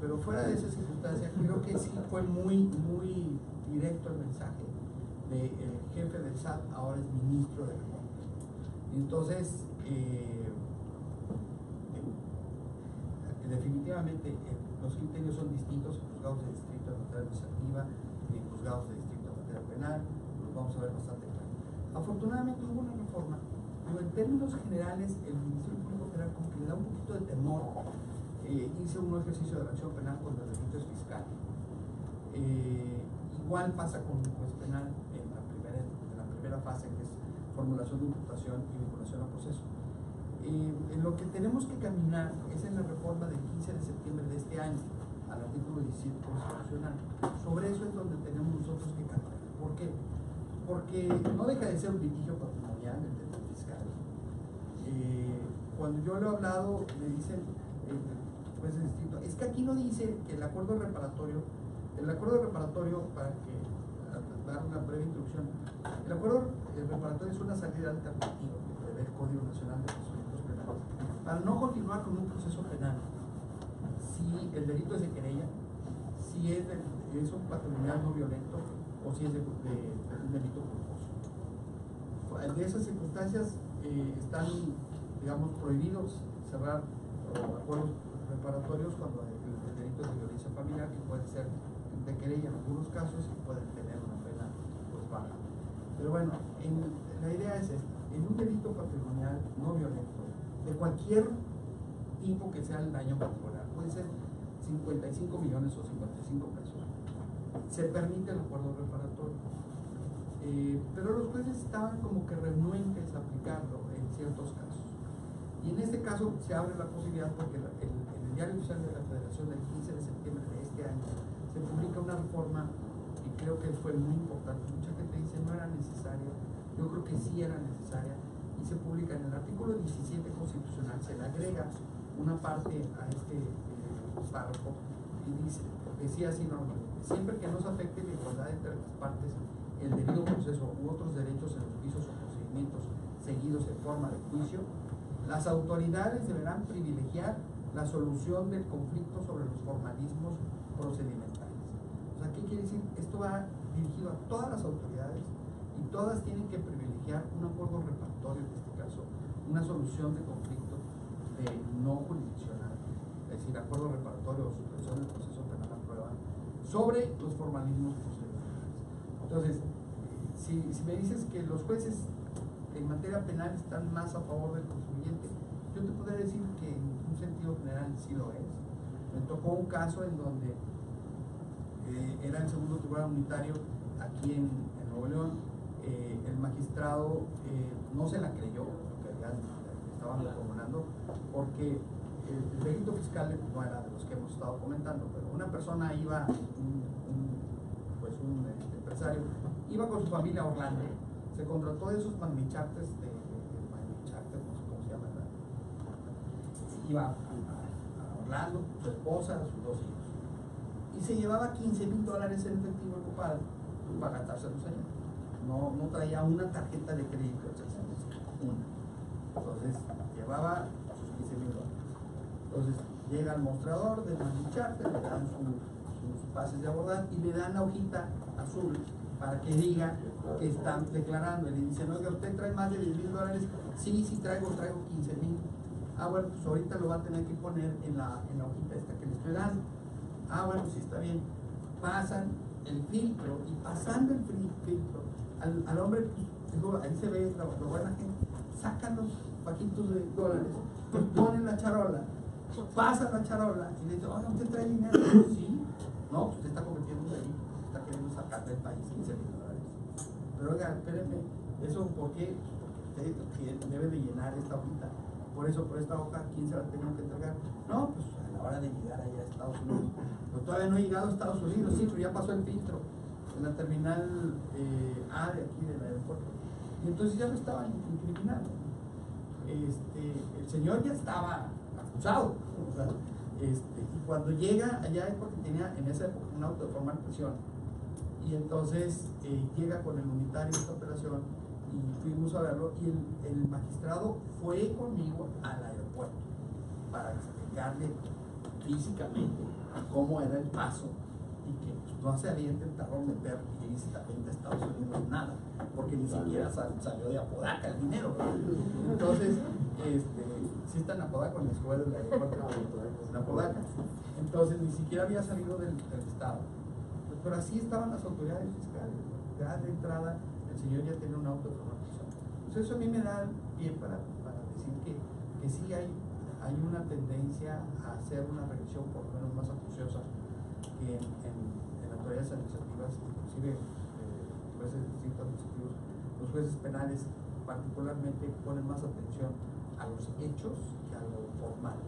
pero fuera de esa circunstancia, creo que sí fue muy directo el mensaje del jefe del SAT, ahora es ministro de la Corte. Entonces, definitivamente los criterios son distintos en juzgados de distrito en materia administrativa y en juzgados de distrito en materia penal, los vamos a ver bastante claro. Afortunadamente hubo una reforma, pero en términos generales el Ministerio Público Federal como que le da un poquito de temor hice un ejercicio de la acción penal contra delitos fiscales. Igual pasa con un juez penal en la primera fase, que es formulación de imputación y vinculación al proceso. En lo que tenemos que caminar es en la reforma del 15 de septiembre de este año, al artículo 17 constitucional. Sobre eso es donde tenemos nosotros que caminar. ¿Por qué? Porque no deja de ser un litigio patrimonial el delito fiscal. Cuando yo lo he hablado, me dicen juez de distrito, es que aquí no dice que el acuerdo reparatorio, para que dar una breve introducción, el acuerdo reparatorio es una salida alternativa que prevé el Código Nacional de Procedimientos Penales para no continuar con un proceso penal si el delito es de querella, si es un patrimonial no violento o si es de un delito culposo. De esas circunstancias están, digamos, prohibidos cerrar acuerdos reparatorios cuando el delito es de violencia familiar, que puede ser de querella en algunos casos y pueden tener una pena pues baja. Pero bueno, la idea es esta: en un delito patrimonial no violento, de cualquier tipo que sea el daño patrimonial, puede ser 55 millones o 55 pesos, se permite el acuerdo reparatorio. Pero los jueces estaban como que renuentes a aplicarlo en ciertos casos. Y en este caso se abre la posibilidad porque en el Diario Oficial de la Federación del 15 de septiembre de este año se publica una reforma que creo que fue muy importante. Mucha gente dice no era necesaria, yo creo que sí era necesaria, y se publica en el artículo 17 constitucional, se le agrega una parte a este párrafo y dice, decía así normalmente: siempre que no se afecte la igualdad entre las partes, el debido proceso u otros derechos en los juicios o procedimientos seguidos en forma de juicio, Las autoridades deberán privilegiar la solución del conflicto sobre los formalismos procedimentales. O sea, ¿qué quiere decir? Esto va dirigido a todas las autoridades y todas tienen que privilegiar un acuerdo reparatorio, en este caso, una solución de conflicto no jurisdiccional, es decir, acuerdo reparatorio o suspensión del proceso penal a prueba sobre los formalismos procedimentales. Entonces, si me dices que los jueces en materia penal están más a favor del contribuyente, yo te podría decir que en un sentido general sí lo es. Me tocó un caso en donde era el segundo tribunal unitario aquí en Nuevo León. El magistrado no se la creyó lo que estaban formulando, porque el registro fiscal no era de los que hemos estado comentando, pero una persona iba, un empresario, iba con su familia a Orlando, se contrató de esos magnicharters no sé cómo se llama, iba a Orlando, su esposa, sus 2 hijos, y se llevaba $15,000 en efectivo el compadre para gastárselos allá. No traía una tarjeta de crédito, una. Entonces llevaba sus $15,000. Entonces llega al mostrador del magnicharter, le dan sus pases de abordar y le dan la hojita azul para que diga que están declarando. Y le dicen, oiga, ¿usted trae más de $10,000? Sí, traigo 15,000. Ah, bueno, pues ahorita lo va a tener que poner en la hojita esta que le estoy dando. Ah, bueno, sí, está bien. Pasan el filtro y pasando el filtro, al hombre, pues, ahí se ve la buena gente, sacan los paquitos de dólares, los ponen la charola, pasan la charola y le dicen, oiga, ¿usted trae dinero? Sí. No, pues usted está cometiendo un delito, está queriendo sacar del país $15,000. Pero oiga, espérenme, ¿eso por qué? Porque usted debe de llenar esta hojita. Por eso, por esta hoja, ¿quién se la tengo que entregar? No, pues a la hora de llegar allá a Estados Unidos. Pero todavía no he llegado a Estados Unidos, sí, pero ya pasó el filtro en la terminal A de aquí del aeropuerto. Y entonces ya lo estaban incriminando. El señor ya estaba acusado. O sea, y cuando llega allá es porque tenía en esa época un auto de formal prisión. Y entonces llega con el unitario de esta operación y fuimos a verlo. Y el magistrado fue conmigo al aeropuerto para explicarle físicamente cómo era el paso y que no se había intentado meter ilícitamente a Estados Unidos nada, porque ni siquiera salió de Apodaca el dinero. Entonces, sí está en Apodaca, en la escuela del aeropuerto en Apodaca. Entonces, ni siquiera había salido del estado. Pero así estaban las autoridades fiscales. Ya de entrada, el señor ya tiene un auto de formación. Entonces, eso a mí me da pie para decir que sí hay una tendencia a hacer una revisión por lo menos más acuciosa que en autoridades administrativas, inclusive jueces distintos administrativos. Los jueces penales particularmente ponen más atención a los hechos que a lo formal.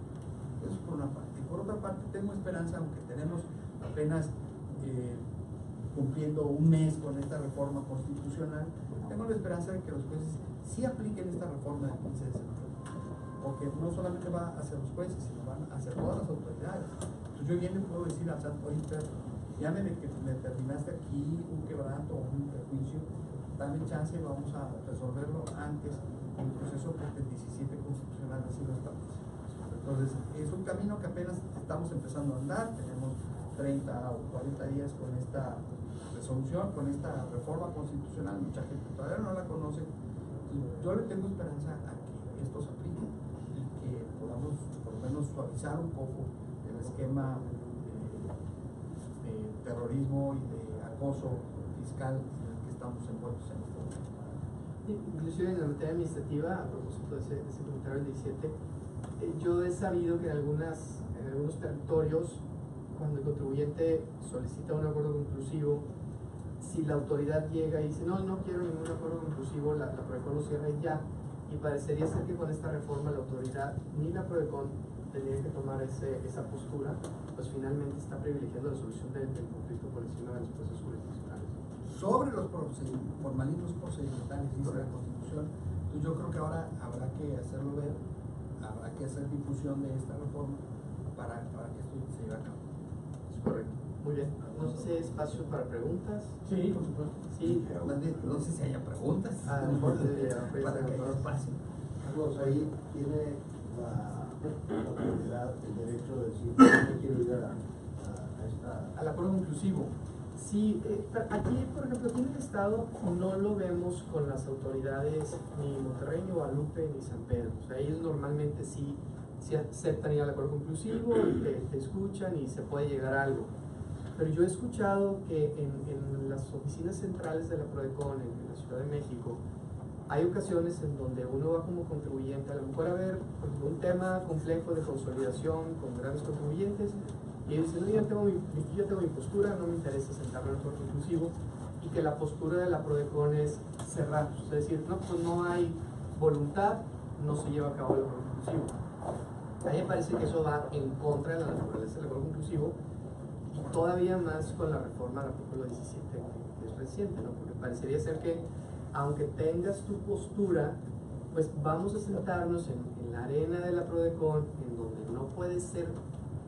Eso por una parte. Y por otra parte, tengo esperanza, aunque tenemos apenas cumpliendo un mes con esta reforma constitucional, tengo la esperanza de que los jueces sí apliquen esta reforma del 15 de septiembre. Porque no solamente va hacia los jueces, sino van hacia todas las autoridades. Entonces yo bien le puedo decir al SAT, oye, ya me determinaste aquí un quebranto o un perjuicio, dame chance y vamos a resolverlo antes del proceso que el 17 constitucional así lo establece. Entonces es un camino que apenas estamos empezando a andar, tenemos 30 o 40 días con esta resolución, con esta reforma constitucional, mucha gente todavía no la conoce. Entonces, yo le tengo esperanza a que esto se aplique y que podamos por lo menos suavizar un poco el esquema de terrorismo y de acoso fiscal en el que estamos envueltos en este momento. Inclusive en la materia administrativa, a propósito de ese comentario del 17, yo he sabido que en algunos territorios, cuando el contribuyente solicita un acuerdo conclusivo, si la autoridad llega y dice no quiero ningún acuerdo conclusivo, la PRODECON lo cierra ya, y parecería ser que con esta reforma la autoridad ni la PRODECON tendría que tomar esa postura, pues finalmente está privilegiando la solución del conflicto por encima de los procesos jurisdiccionales. Sobre los formalismos procedimentales, dice la Constitución. Entonces yo creo que ahora habrá que hacerlo ver, habrá que hacer difusión de esta reforma para que esto se lleve a cabo. Es correcto. Muy bien. No sé si hay espacio para preguntas. Sí, por supuesto. Sí. No sé si haya preguntas. A lo mejor para que haya espacio. pues ahí tiene la autoridad el derecho de decir, no quiero ir al acuerdo conclusivo. Sí, aquí, por ejemplo, aquí en el Estado no lo vemos con las autoridades ni Monterrey, ni Guadalupe, ni San Pedro. O sea, ellos normalmente sí aceptan ir al acuerdo conclusivo, te escuchan y se puede llegar a algo. Pero yo he escuchado que en las oficinas centrales de la PRODECON, en la Ciudad de México, hay ocasiones en donde uno va como contribuyente, a lo mejor a ver un tema complejo de consolidación con grandes contribuyentes, y ellos dicen, no, yo tengo mi postura, no me interesa sentarme en el acuerdo conclusivo, y que la postura de la PRODECON es cerrar, es decir, no, pues no hay voluntad, no se lleva a cabo el acuerdo conclusivo. A mí me parece que eso va en contra de la naturaleza del acuerdo conclusivo, y todavía más con la reforma del artículo 17, que es reciente, ¿no? Porque parecería ser que aunque tengas tu postura, pues vamos a sentarnos en la arena de la PRODECON, en donde no puedes ser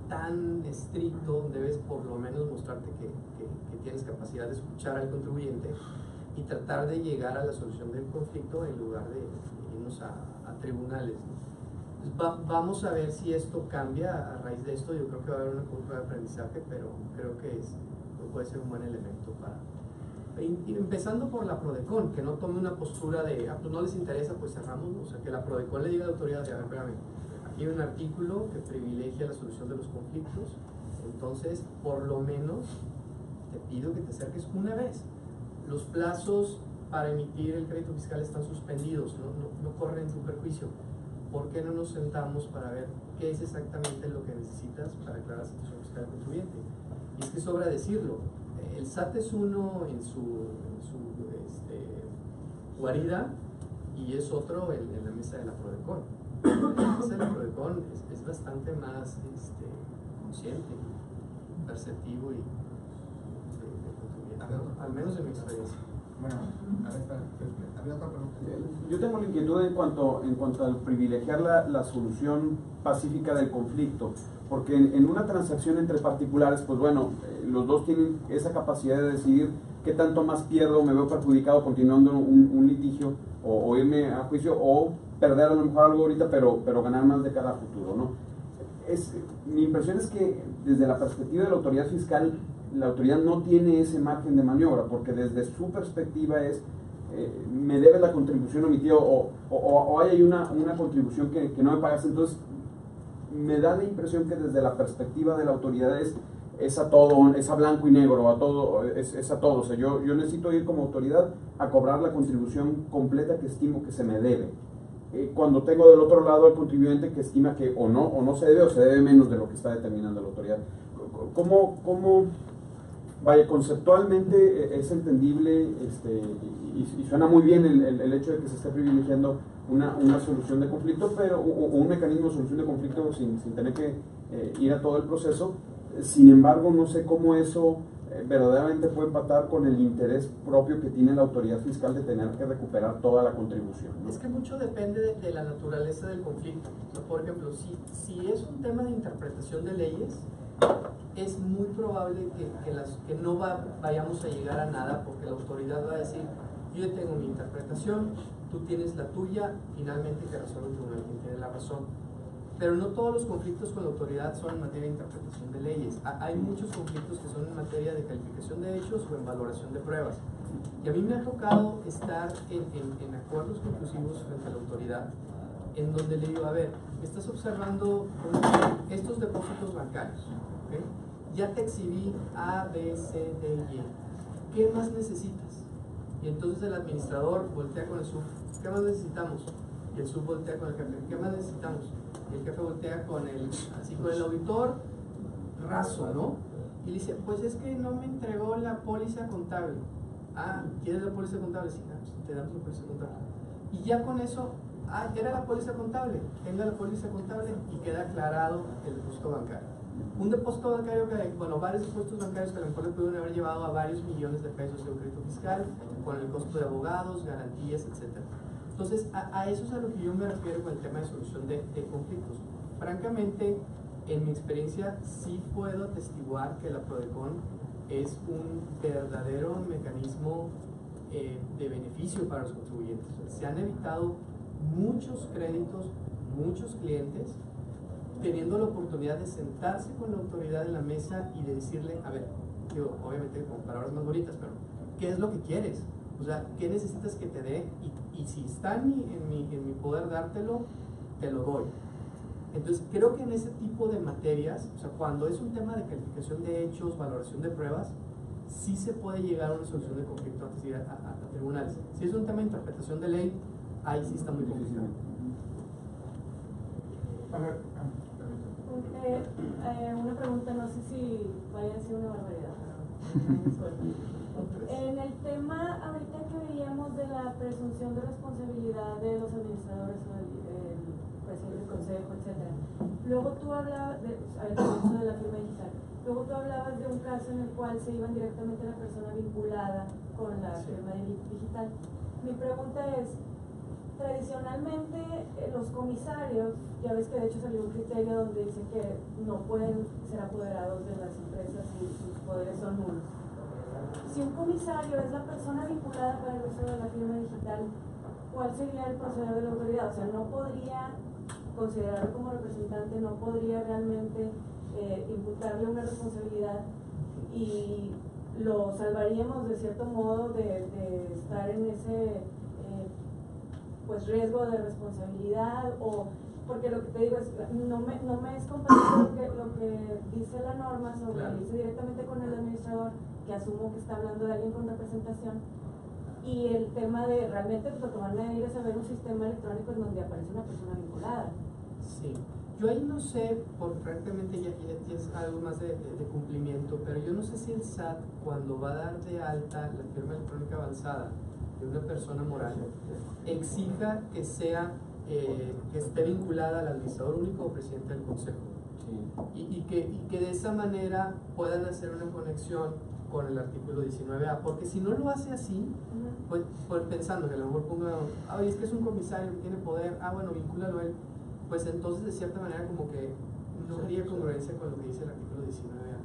tan estricto, debes por lo menos mostrarte que tienes capacidad de escuchar al contribuyente y tratar de llegar a la solución del conflicto en lugar de irnos a tribunales, ¿no? Entonces, vamos a ver si esto cambia a raíz de esto. Yo creo que va a haber una curva de aprendizaje, pero creo que puede ser un buen elemento para... Y empezando por la PRODECON, que no tome una postura de, pues no les interesa, pues cerramos, ¿no? O sea, que la PRODECON le diga a la autoridad, a ver, espérame, aquí hay un artículo que privilegia la solución de los conflictos, entonces, por lo menos, te pido que te acerques una vez. Los plazos para emitir el crédito fiscal están suspendidos, no corren en tu perjuicio. ¿Por qué no nos sentamos para ver qué es exactamente lo que necesitas para aclarar la situación fiscal del contribuyente? Y es que sobra decirlo, el SAT es uno en su guarida y es otro en la mesa de la PRODECON. La mesa de la PRODECON es bastante más consciente, perceptivo y al menos en mi experiencia. Bueno, a ver, había otra pregunta. Yo tengo una inquietud en cuanto al privilegiar la solución pacífica del conflicto, porque en una transacción entre particulares, pues bueno, los dos tienen esa capacidad de decidir qué tanto más pierdo, me veo perjudicado continuando un litigio, o irme a juicio, o perder a lo mejor algo ahorita, pero ganar más de cara a futuro, ¿no? Mi impresión es que desde la perspectiva de la autoridad fiscal, la autoridad no tiene ese margen de maniobra, porque desde su perspectiva es, me debes la contribución omitida, o hay una contribución que no me pagas. Entonces me da la impresión que desde la perspectiva de la autoridad es a todo, es a blanco y negro, a todo, es a todo. O sea, yo necesito ir como autoridad a cobrar la contribución completa que estimo que se me debe, cuando tengo del otro lado al contribuyente que estima que o no se debe, o se debe menos de lo que está determinando la autoridad. ¿Cómo vaya, conceptualmente es entendible y suena muy bien el hecho de que se esté privilegiando una solución de conflicto, pero un mecanismo de solución de conflicto sin tener que ir a todo el proceso? Sin embargo, no sé cómo eso verdaderamente puede empatar con el interés propio que tiene la autoridad fiscal de tener que recuperar toda la contribución, ¿no? Es que mucho depende de la naturaleza del conflicto. Por ejemplo, si es un tema de interpretación de leyes, es muy probable que no vayamos a llegar a nada, porque la autoridad va a decir, yo tengo mi interpretación, tú tienes la tuya, finalmente que resuelva el tribunal quien tiene la razón. Pero no todos los conflictos con la autoridad son en materia de interpretación de leyes. Hay muchos conflictos que son en materia de calificación de hechos o en valoración de pruebas. Y a mí me ha tocado estar en acuerdos conclusivos frente a la autoridad, en donde le digo, a ver, estás observando estos depósitos bancarios, ¿okay? Ya te exhibí A, B, C, D y E. ¿Qué más necesitas? Y entonces el administrador voltea con el sub, ¿qué más necesitamos? Y el sub voltea con el jefe, ¿qué más necesitamos? Y el jefe voltea con el auditor raso, ¿no? Y le dice, pues es que no me entregó la póliza contable. Ah, ¿quieres la póliza contable? Sí, te damos la póliza contable. Y ya con eso, era la póliza contable, tenga la póliza contable y queda aclarado el depósito bancario. Un depósito bancario varios depósitos bancarios que a lo mejor le pudieron haber llevado a varios millones de pesos de un crédito fiscal, con el costo de abogados, garantías, etc. Entonces, a eso es a lo que yo me refiero con el tema de solución de conflictos. Francamente, en mi experiencia, sí puedo atestiguar que la PRODECON es un verdadero mecanismo de beneficio para los contribuyentes. Se han evitado muchos créditos, muchos clientes, teniendo la oportunidad de sentarse con la autoridad en la mesa y de decirle, a ver, digo, obviamente con palabras más bonitas, pero ¿qué es lo que quieres? O sea, ¿qué necesitas que te dé? Y si está en mi poder dártelo, te lo doy. Entonces, creo que en ese tipo de materias, o sea, cuando es un tema de calificación de hechos, valoración de pruebas, sí se puede llegar a una solución de conflicto antes de ir a tribunales. Si es un tema de interpretación de ley, ahí sí está muy complicado. A ver, una pregunta, no sé si vaya a ser una barbaridad, pero en el tema ahorita que veíamos de la presunción de responsabilidad de los administradores o el presidente del consejo, etcétera. Luego tú hablabas de la firma digital. Luego tú hablabas de un caso en el cual se iban directamente a la persona vinculada con la firma digital. Mi pregunta es, tradicionalmente los comisarios, ya ves que de hecho salió un criterio donde dice que no pueden ser apoderados de las empresas y sus poderes son nulos. Si un comisario es la persona vinculada para el uso de la firma digital, ¿cuál sería el proceder de la autoridad? O sea, no podría considerarlo como representante, no podría realmente imputarle una responsabilidad y lo salvaríamos de cierto modo de estar en ese pues riesgo de responsabilidad, o porque lo que te digo es, no me es comprensible lo que dice la norma sobre Claro. irse directamente con el administrador, que asumo que está hablando de alguien con representación, y el tema de realmente pues, tomar medidas a ver un sistema electrónico en donde aparece una persona vinculada. Sí, yo ahí no sé, porque francamente ya es algo más de cumplimiento, pero yo no sé si el SAT, cuando va a dar de alta la firma electrónica avanzada de una persona moral, exija que sea que esté vinculada al administrador único o presidente del consejo. Sí. Y que de esa manera puedan hacer una conexión con el artículo 19A, porque si no lo hace así, pues pensando que a lo mejor ponga, es que es un comisario que tiene poder, bueno, vincúlalo a él, pues entonces de cierta manera como que no haría congruencia con lo que dice el artículo 19A.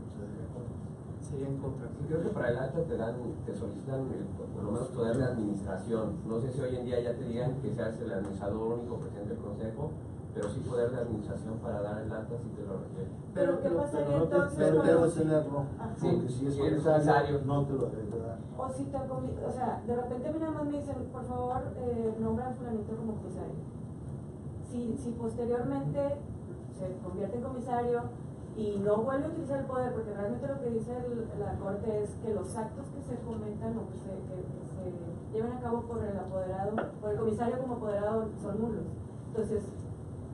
Sería en contra. Y creo que para el alta te solicitan por lo menos poder de administración. No sé si hoy en día ya te digan que seas el administrador único, presidente del consejo, pero sí poder de administración para dar el alta si te lo requieren. Pero ¿qué pasaría no entonces pero con los- debes tenerlo, Sí, porque si es si eres comisario, comisario. no te lo debes de dar. O si te o sea, de repente a mí nada más me dicen, por favor, nombra a fulanito como comisario. Si posteriormente se convierte en comisario y no vuelve a utilizar el poder, porque realmente lo que dice la Corte es que los actos que se cometan o que se lleven a cabo por el apoderado, por el comisario como apoderado, son nulos. Entonces,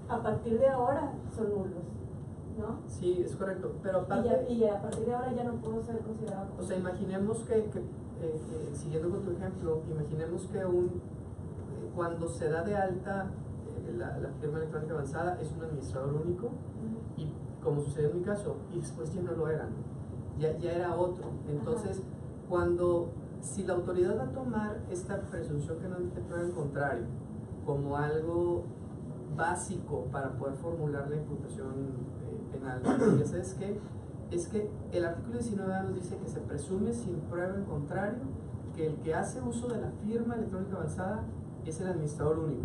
a partir de ahora son nulos, ¿no? Sí, es correcto, pero aparte, Y a partir de ahora ya no puedo ser considerado como... o sea, imaginemos que siguiendo con tu ejemplo, imaginemos que cuando se da de alta la firma electrónica avanzada es un administrador único, y como sucedió en mi caso, y después ya no lo era, ¿no? ya era otro. Entonces, si la autoridad va a tomar esta presunción que no te prueba en contrario como algo básico para poder formular la imputación penal, ya sabes qué, es que el artículo 19 nos dice que se presume sin prueba en contrario que el que hace uso de la firma electrónica avanzada es el administrador único.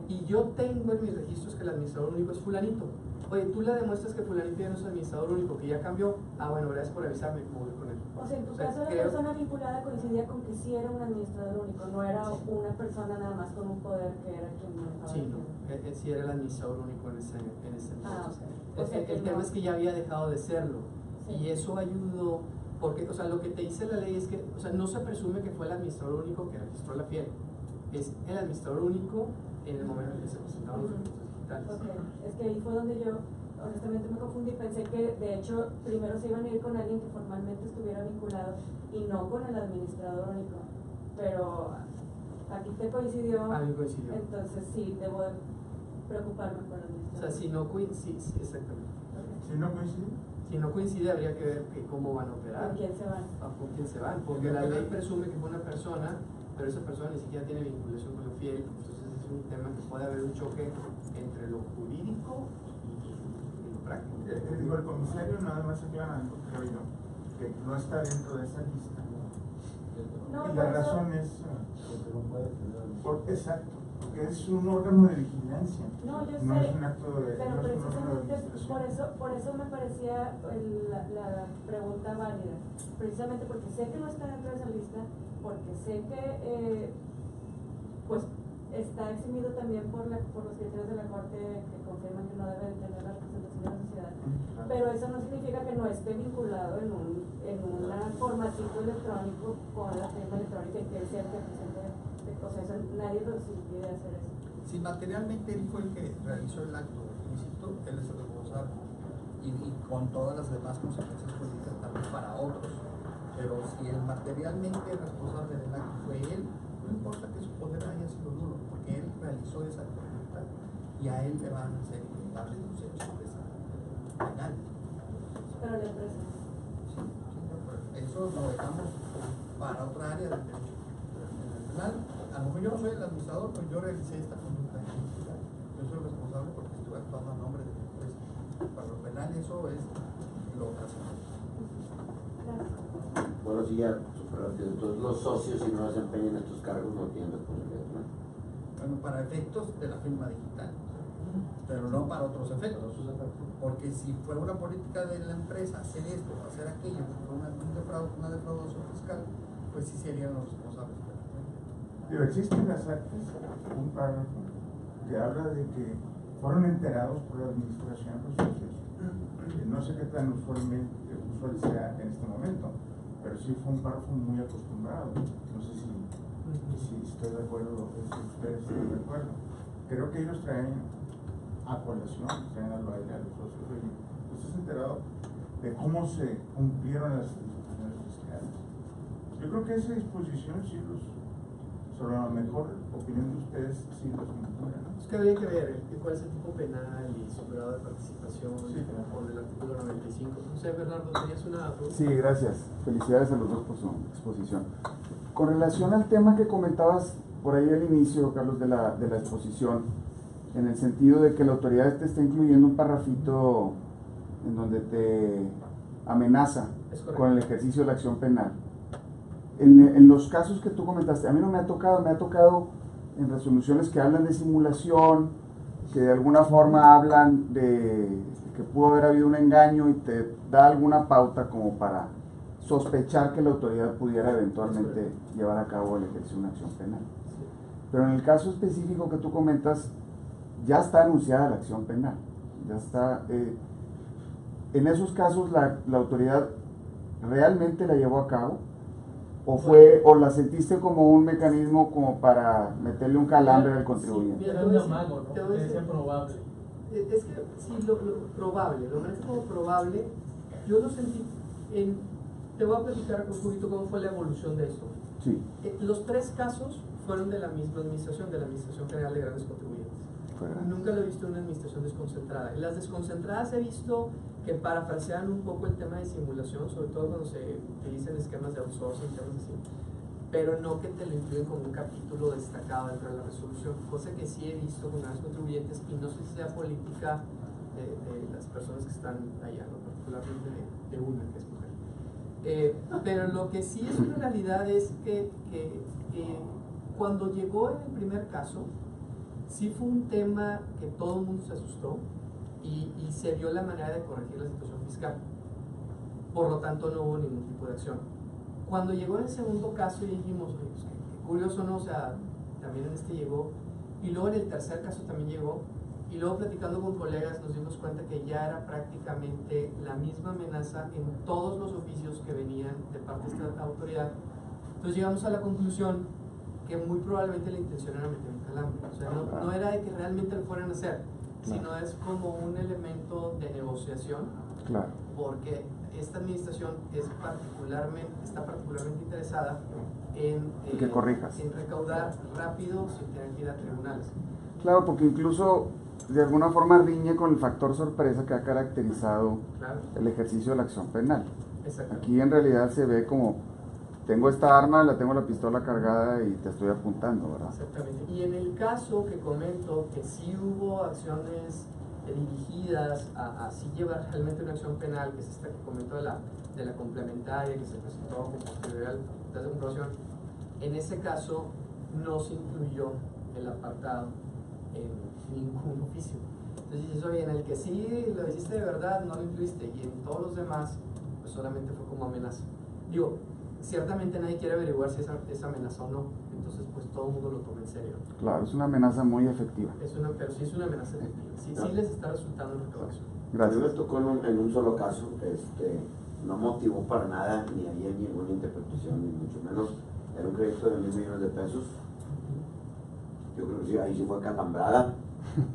Y yo tengo en mis registros que el administrador único es fulanito. Oye, tú le demuestras que fulanito ya no es administrador único, que ya cambió. Bueno, gracias por avisarme, me voy con él. O sea, en tu caso la persona vinculada coincidía con que sí era un administrador único, no era una persona nada más con un poder que era quien manejaba. Sí, no, él sí era el administrador único en ese entonces. Okay. O sea, El tema es que ya había dejado de serlo. Sí. Y eso ayudó, porque, o sea, lo que te dice la ley es que, o sea, no se presume que fue el administrador único que registró la fiel. Es el administrador único en el momento en que se presentaron los recursos digitales. Es que ahí fue donde yo honestamente me confundí, pensé que de hecho primero se iban a ir con alguien que formalmente estuviera vinculado y no con el administrador único, pero aquí te coincidió, A mí coincidió. entonces sí, debo de preocuparme por el administrador. O sea, si no coincide, sí, exactamente. Si no coincide, Si no coincide, habría que ver cómo van a operar. ¿Con quién se van? ¿Con quién se van? Porque la ley presume que fue una persona, pero esa persona ni siquiera tiene vinculación con lo fiel. Entonces es un tema que puede haber un choque entre lo jurídico y lo práctico. digo, el comisario nada más aclarando, creo yo, que no está dentro de esa lista. No, Y por la eso- razón es, Porque no puede tener. exacto, porque es un órgano de vigilancia. No, yo no sé, es un acto de, pero no es un órgano de precisamente administración. por eso me parecía la pregunta válida, precisamente porque sé que no está dentro de esa lista, porque sé que pues está eximido también por los criterios de la Corte que confirman que no debe de tener la representación de la sociedad, pero eso no significa que no esté vinculado en un formatito electrónico con la firma electrónica y que él sea el que presente el proceso. Nadie nos impide hacer eso. Si materialmente él fue el que realizó el acto ilícito, él es el responsable y con todas las demás consecuencias políticas también para otros. Pero si el materialmente responsable del acto fue él, no importa que su poder haya sido nulo, porque él realizó esa actividad y a él le van a ser imputables los hechos de esa penal. Pero la empresa. Sí, eso lo dejamos para otra área del derecho. En el penal, a lo mejor yo no soy el administrador, pero yo realicé esta conducta ilícita. Yo soy el responsable porque estuve actuando a nombre de la empresa. Para lo penal eso es lo trascendente. Bueno, sí, ya súper rápido. Entonces los socios, si no desempeñan estos cargos, no tienen responsabilidad, ¿no? Bueno, para efectos de la firma digital, pero no para otros efectos. Porque si fue una política de la empresa hacer esto, hacer aquello, fue una defraudación fiscal, pues sí serían los responsables. Pero existen en las actas un párrafo que habla de que fueron enterados por la administración los socios. No sé qué tan usual sea en este momento, pero sí fue un párrafo muy acostumbrado. No sé si estoy de acuerdo, si ustedes están de acuerdo. Creo que ellos traen a colación, traen al baile a los socios. Oye, ¿usted se ha enterado de cómo se cumplieron las disposiciones fiscales? Yo creo que esa disposición sí sobre la mejor opinión de ustedes, sí los vincula, ¿no? Es que habría que ver cuál es el tipo penal y su grado de participación por el artículo 95. No sé, Bernardo, ¿tenías una pregunta? Sí, gracias. Felicidades a los dos por su exposición. Con relación al tema que comentabas por ahí al inicio, Carlos, de la exposición, en el sentido de que la autoridad te está incluyendo un parrafito en donde te amenaza con el ejercicio de la acción penal. En los casos que tú comentaste, a mí no me ha tocado en resoluciones que hablan de simulación, que de alguna forma hablan de que pudo haber habido un engaño y te da alguna pauta como para sospechar que la autoridad pudiera eventualmente llevar a cabo el ejercicio de una acción penal. Pero en el caso específico que tú comentas, ya está anunciada la acción penal. Ya está. En esos casos, la autoridad realmente la llevó a cabo. ¿O la sentiste como un mecanismo como para meterle un calambre al contribuyente? Era un amago, ¿no? Que decía probable. Es que sí, lo probable, lo manejo como probable. Yo lo sentí te voy a platicar un poquito cómo fue la evolución de esto. Sí. Los tres casos fueron de la misma administración, de la Administración General de Grandes Contribuyentes. Nunca lo he visto en una administración desconcentrada. En las desconcentradas he visto que parafrasean un poco el tema de simulación, sobre todo cuando se utilizan esquemas de outsourcing, temas así, pero no que te lo incluyen como un capítulo destacado dentro de la resolución, cosa que sí he visto con grandes contribuyentes y no sé si sea política de las personas que están allá, ¿no? Particularmente de una que es mujer. Pero lo que sí es una realidad es que cuando llegó en el primer caso, sí fue un tema que todo el mundo se asustó y se vio la manera de corregir la situación fiscal. Por lo tanto, no hubo ningún tipo de acción. Cuando llegó en el segundo caso y dijimos, pues, qué curioso, ¿no? O sea, también en este llegó. Y luego en el tercer caso también llegó. Y luego platicando con colegas nos dimos cuenta que ya era prácticamente la misma amenaza en todos los oficios que venían de parte de esta autoridad. Entonces llegamos a la conclusión que muy probablemente la intención era meter un calambre. O sea, no era de que realmente lo fueran a hacer, sino es como un elemento de negociación. Claro. Porque esta administración está particularmente interesada en que corrijas, en recaudar rápido sin tener que ir a tribunales. Claro, porque incluso de alguna forma riñe con el factor sorpresa que ha caracterizado el ejercicio de la acción penal. Aquí en realidad se ve como tengo esta arma, tengo la pistola cargada y te estoy apuntando, ¿verdad? Exactamente. Y en el caso que comento que sí hubo acciones dirigidas a sí llevar realmente una acción penal, que es esta que comento de la complementaria que se presentó como posterior a la comprobación, en ese caso no se incluyó el apartado en ningún oficio. Entonces dices, oye, en el que sí lo hiciste de verdad, no lo incluiste, y en todos los demás, pues solamente fue como amenaza. Digo, ciertamente nadie quiere averiguar si es amenaza o no, entonces pues todo el mundo lo toma en serio. Claro, es una amenaza muy efectiva. Pero sí es una amenaza efectiva, sí les está resultando en recaudación. A mí me tocó en un solo caso, no motivó para nada, ni había ninguna interpretación, ni mucho menos. Era un crédito de 1,000 millones de pesos. Yo creo que sí, ahí sí fue calambrada.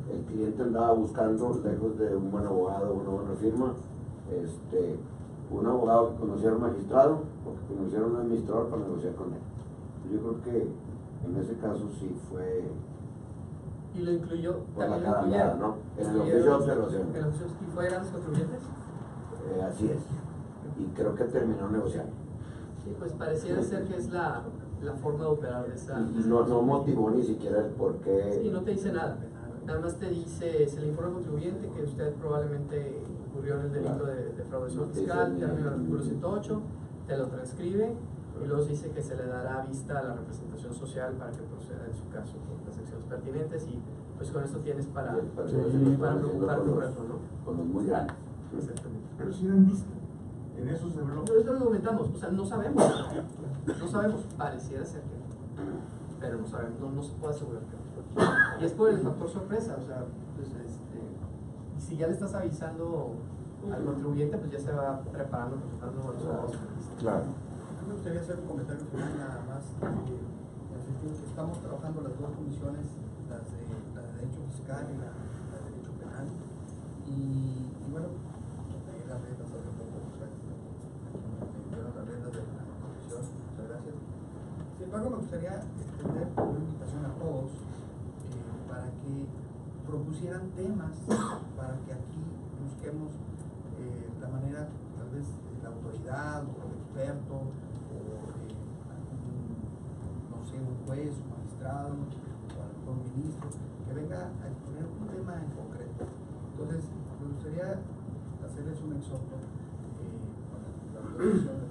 El cliente andaba buscando, lejos de un buen abogado, una buena firma, un abogado que conociera al magistrado o que conociera a un administrador para negociar con él. Yo creo que en ese caso sí fue. Y lo incluyó, por la también lo calambrada, incluyeron. ¿no? En el oficio de observación. ¿Y fue grandes contribuyentes? Así es. Y creo que terminó negociando. Sí, pues pareciera ser que es la forma de operar de esa. Y no motivó ni siquiera el por qué. Sí, no te dice nada. Nada más te dice, se le informa al contribuyente que usted probablemente incurrió en el delito de defraudación fiscal, término del artículo 108, te lo transcribe y luego se dice que se le dará vista a la representación social para que proceda en su caso con las acciones pertinentes, y pues con eso tienes para preocuparte, ¿no? Con los muy grandes. Exactamente. Pero si dan vista en esos de bloque. Nosotros lo comentamos, o sea, no sabemos, pareciera ser que no, pero no sabemos, no se puede asegurar que no. Y es por el factor sorpresa, o sea, pues si ya le estás avisando al contribuyente, pues ya se va preparando con los ojos. Claro. Me gustaría hacer un comentario final nada más, en el sentido que estamos trabajando las dos comisiones, la de Derecho Fiscal y la de Derecho Penal, y bueno, las reglas hace poco, me dieron las reglas de la comisión, muchas gracias. Sin embargo, me gustaría extender una invitación a todos para que propusieran temas, para que aquí busquemos la manera, tal vez, la autoridad o el experto o no sé, un juez, un magistrado o algún ministro que venga a exponer un tema en concreto. Entonces, me gustaría hacerles un exhorto con la autorización del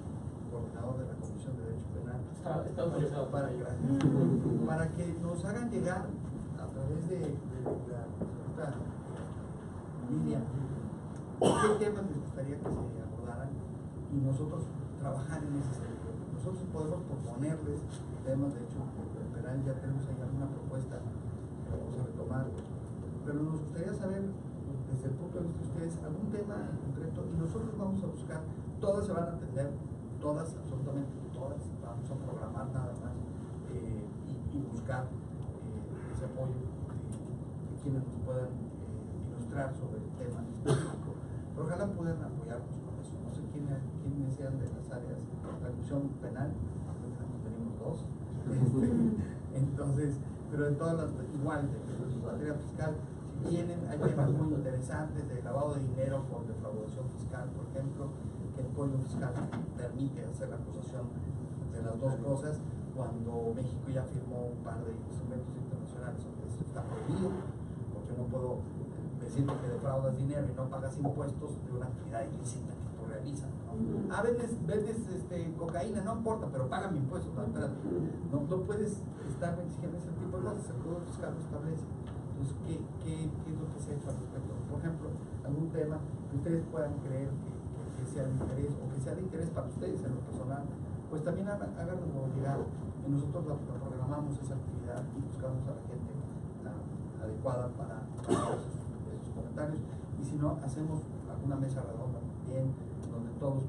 coordinador de la Comisión de Derecho Penal Está autorizado para que nos hagan llegar a través de esta línea qué temas les gustaría que se abordaran y nosotros trabajar en ese sentido. Nosotros podemos proponerles temas, de hecho, en penal ya tenemos ahí alguna propuesta que vamos a retomar, pero nos gustaría saber, desde el punto de vista de ustedes, algún tema en concreto, y nosotros vamos a buscar, todas se van a atender, todas, absolutamente todas, vamos a programar nada más y buscar ese apoyo de quienes nos puedan ilustrar sobre el tema específico. Pero ojalá puedan apoyarnos con eso. No sé quiénes sean de las áreas de la Comisión Penal, tenemos dos. Entonces, pero en todas las, igual, de materia fiscal, si tienen, hay temas muy interesantes de lavado de dinero por defraudación fiscal, por ejemplo, que el Código Fiscal permite hacer la acusación de las dos cosas, cuando México ya firmó un par de instrumentos internacionales donde eso está prohibido, porque no puedo decirte que defraudas dinero y no pagas impuestos de una actividad ilícita que tú realizas, ¿no? Vendes cocaína, no importa, pero paga mi impuesto, no puedes estar exigiendo ese tipo de cosas, el Código Fiscal lo establece. Entonces, ¿qué es lo que se ha hecho al respecto? Por ejemplo, algún tema que ustedes puedan creer que sea de interés, o que sea de interés para ustedes en lo personal, pues también háganoslo llegar. Y nosotros la programamos esa actividad y buscamos a la gente adecuada para esos comentarios. Y si no, hacemos alguna mesa redonda también, donde todos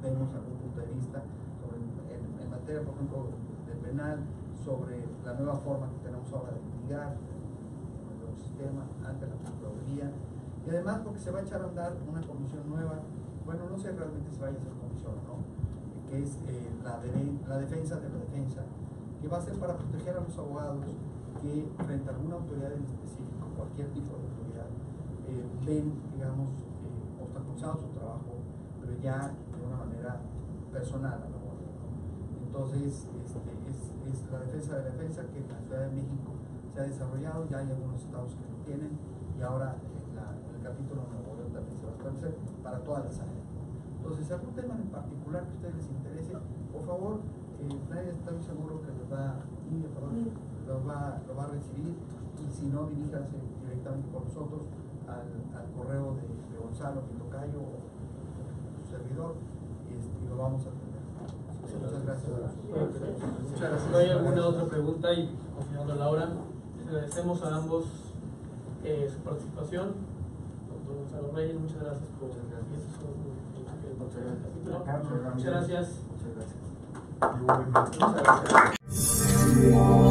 vemos algún punto de vista sobre, en materia, por ejemplo, del penal, sobre la nueva forma que tenemos ahora de litigar el nuevo sistema ante la Procuraduría. Y además, porque se va a echar a andar una comisión nueva, bueno, no sé realmente si vaya a ser comisión o no, que es la defensa de la defensa, que va a ser para proteger a los abogados que frente a alguna autoridad en específico, cualquier tipo de autoridad, ven, digamos, obstaculizado su trabajo, pero ya de una manera personal a la hora, ¿no? Entonces, es la defensa de la defensa que en la Ciudad de México se ha desarrollado, ya hay algunos estados que lo tienen, y ahora en el capítulo de Nuevo León también se va a establecer para todas las áreas. Entonces, si algún tema en particular que a ustedes les interese, por favor, nadie está muy seguro que les va lo va a recibir, y si no, diríjanse directamente con nosotros al correo de Gonzalo, mi tocayo, o su servidor, y lo vamos a atender. Muchas gracias. Muchas gracias. ¿No hay alguna otra pregunta? Y considerando la hora, les agradecemos a ambos su participación. Doctor Gonzalo Reyes, muchas gracias por Muchas gracias. Muchas gracias.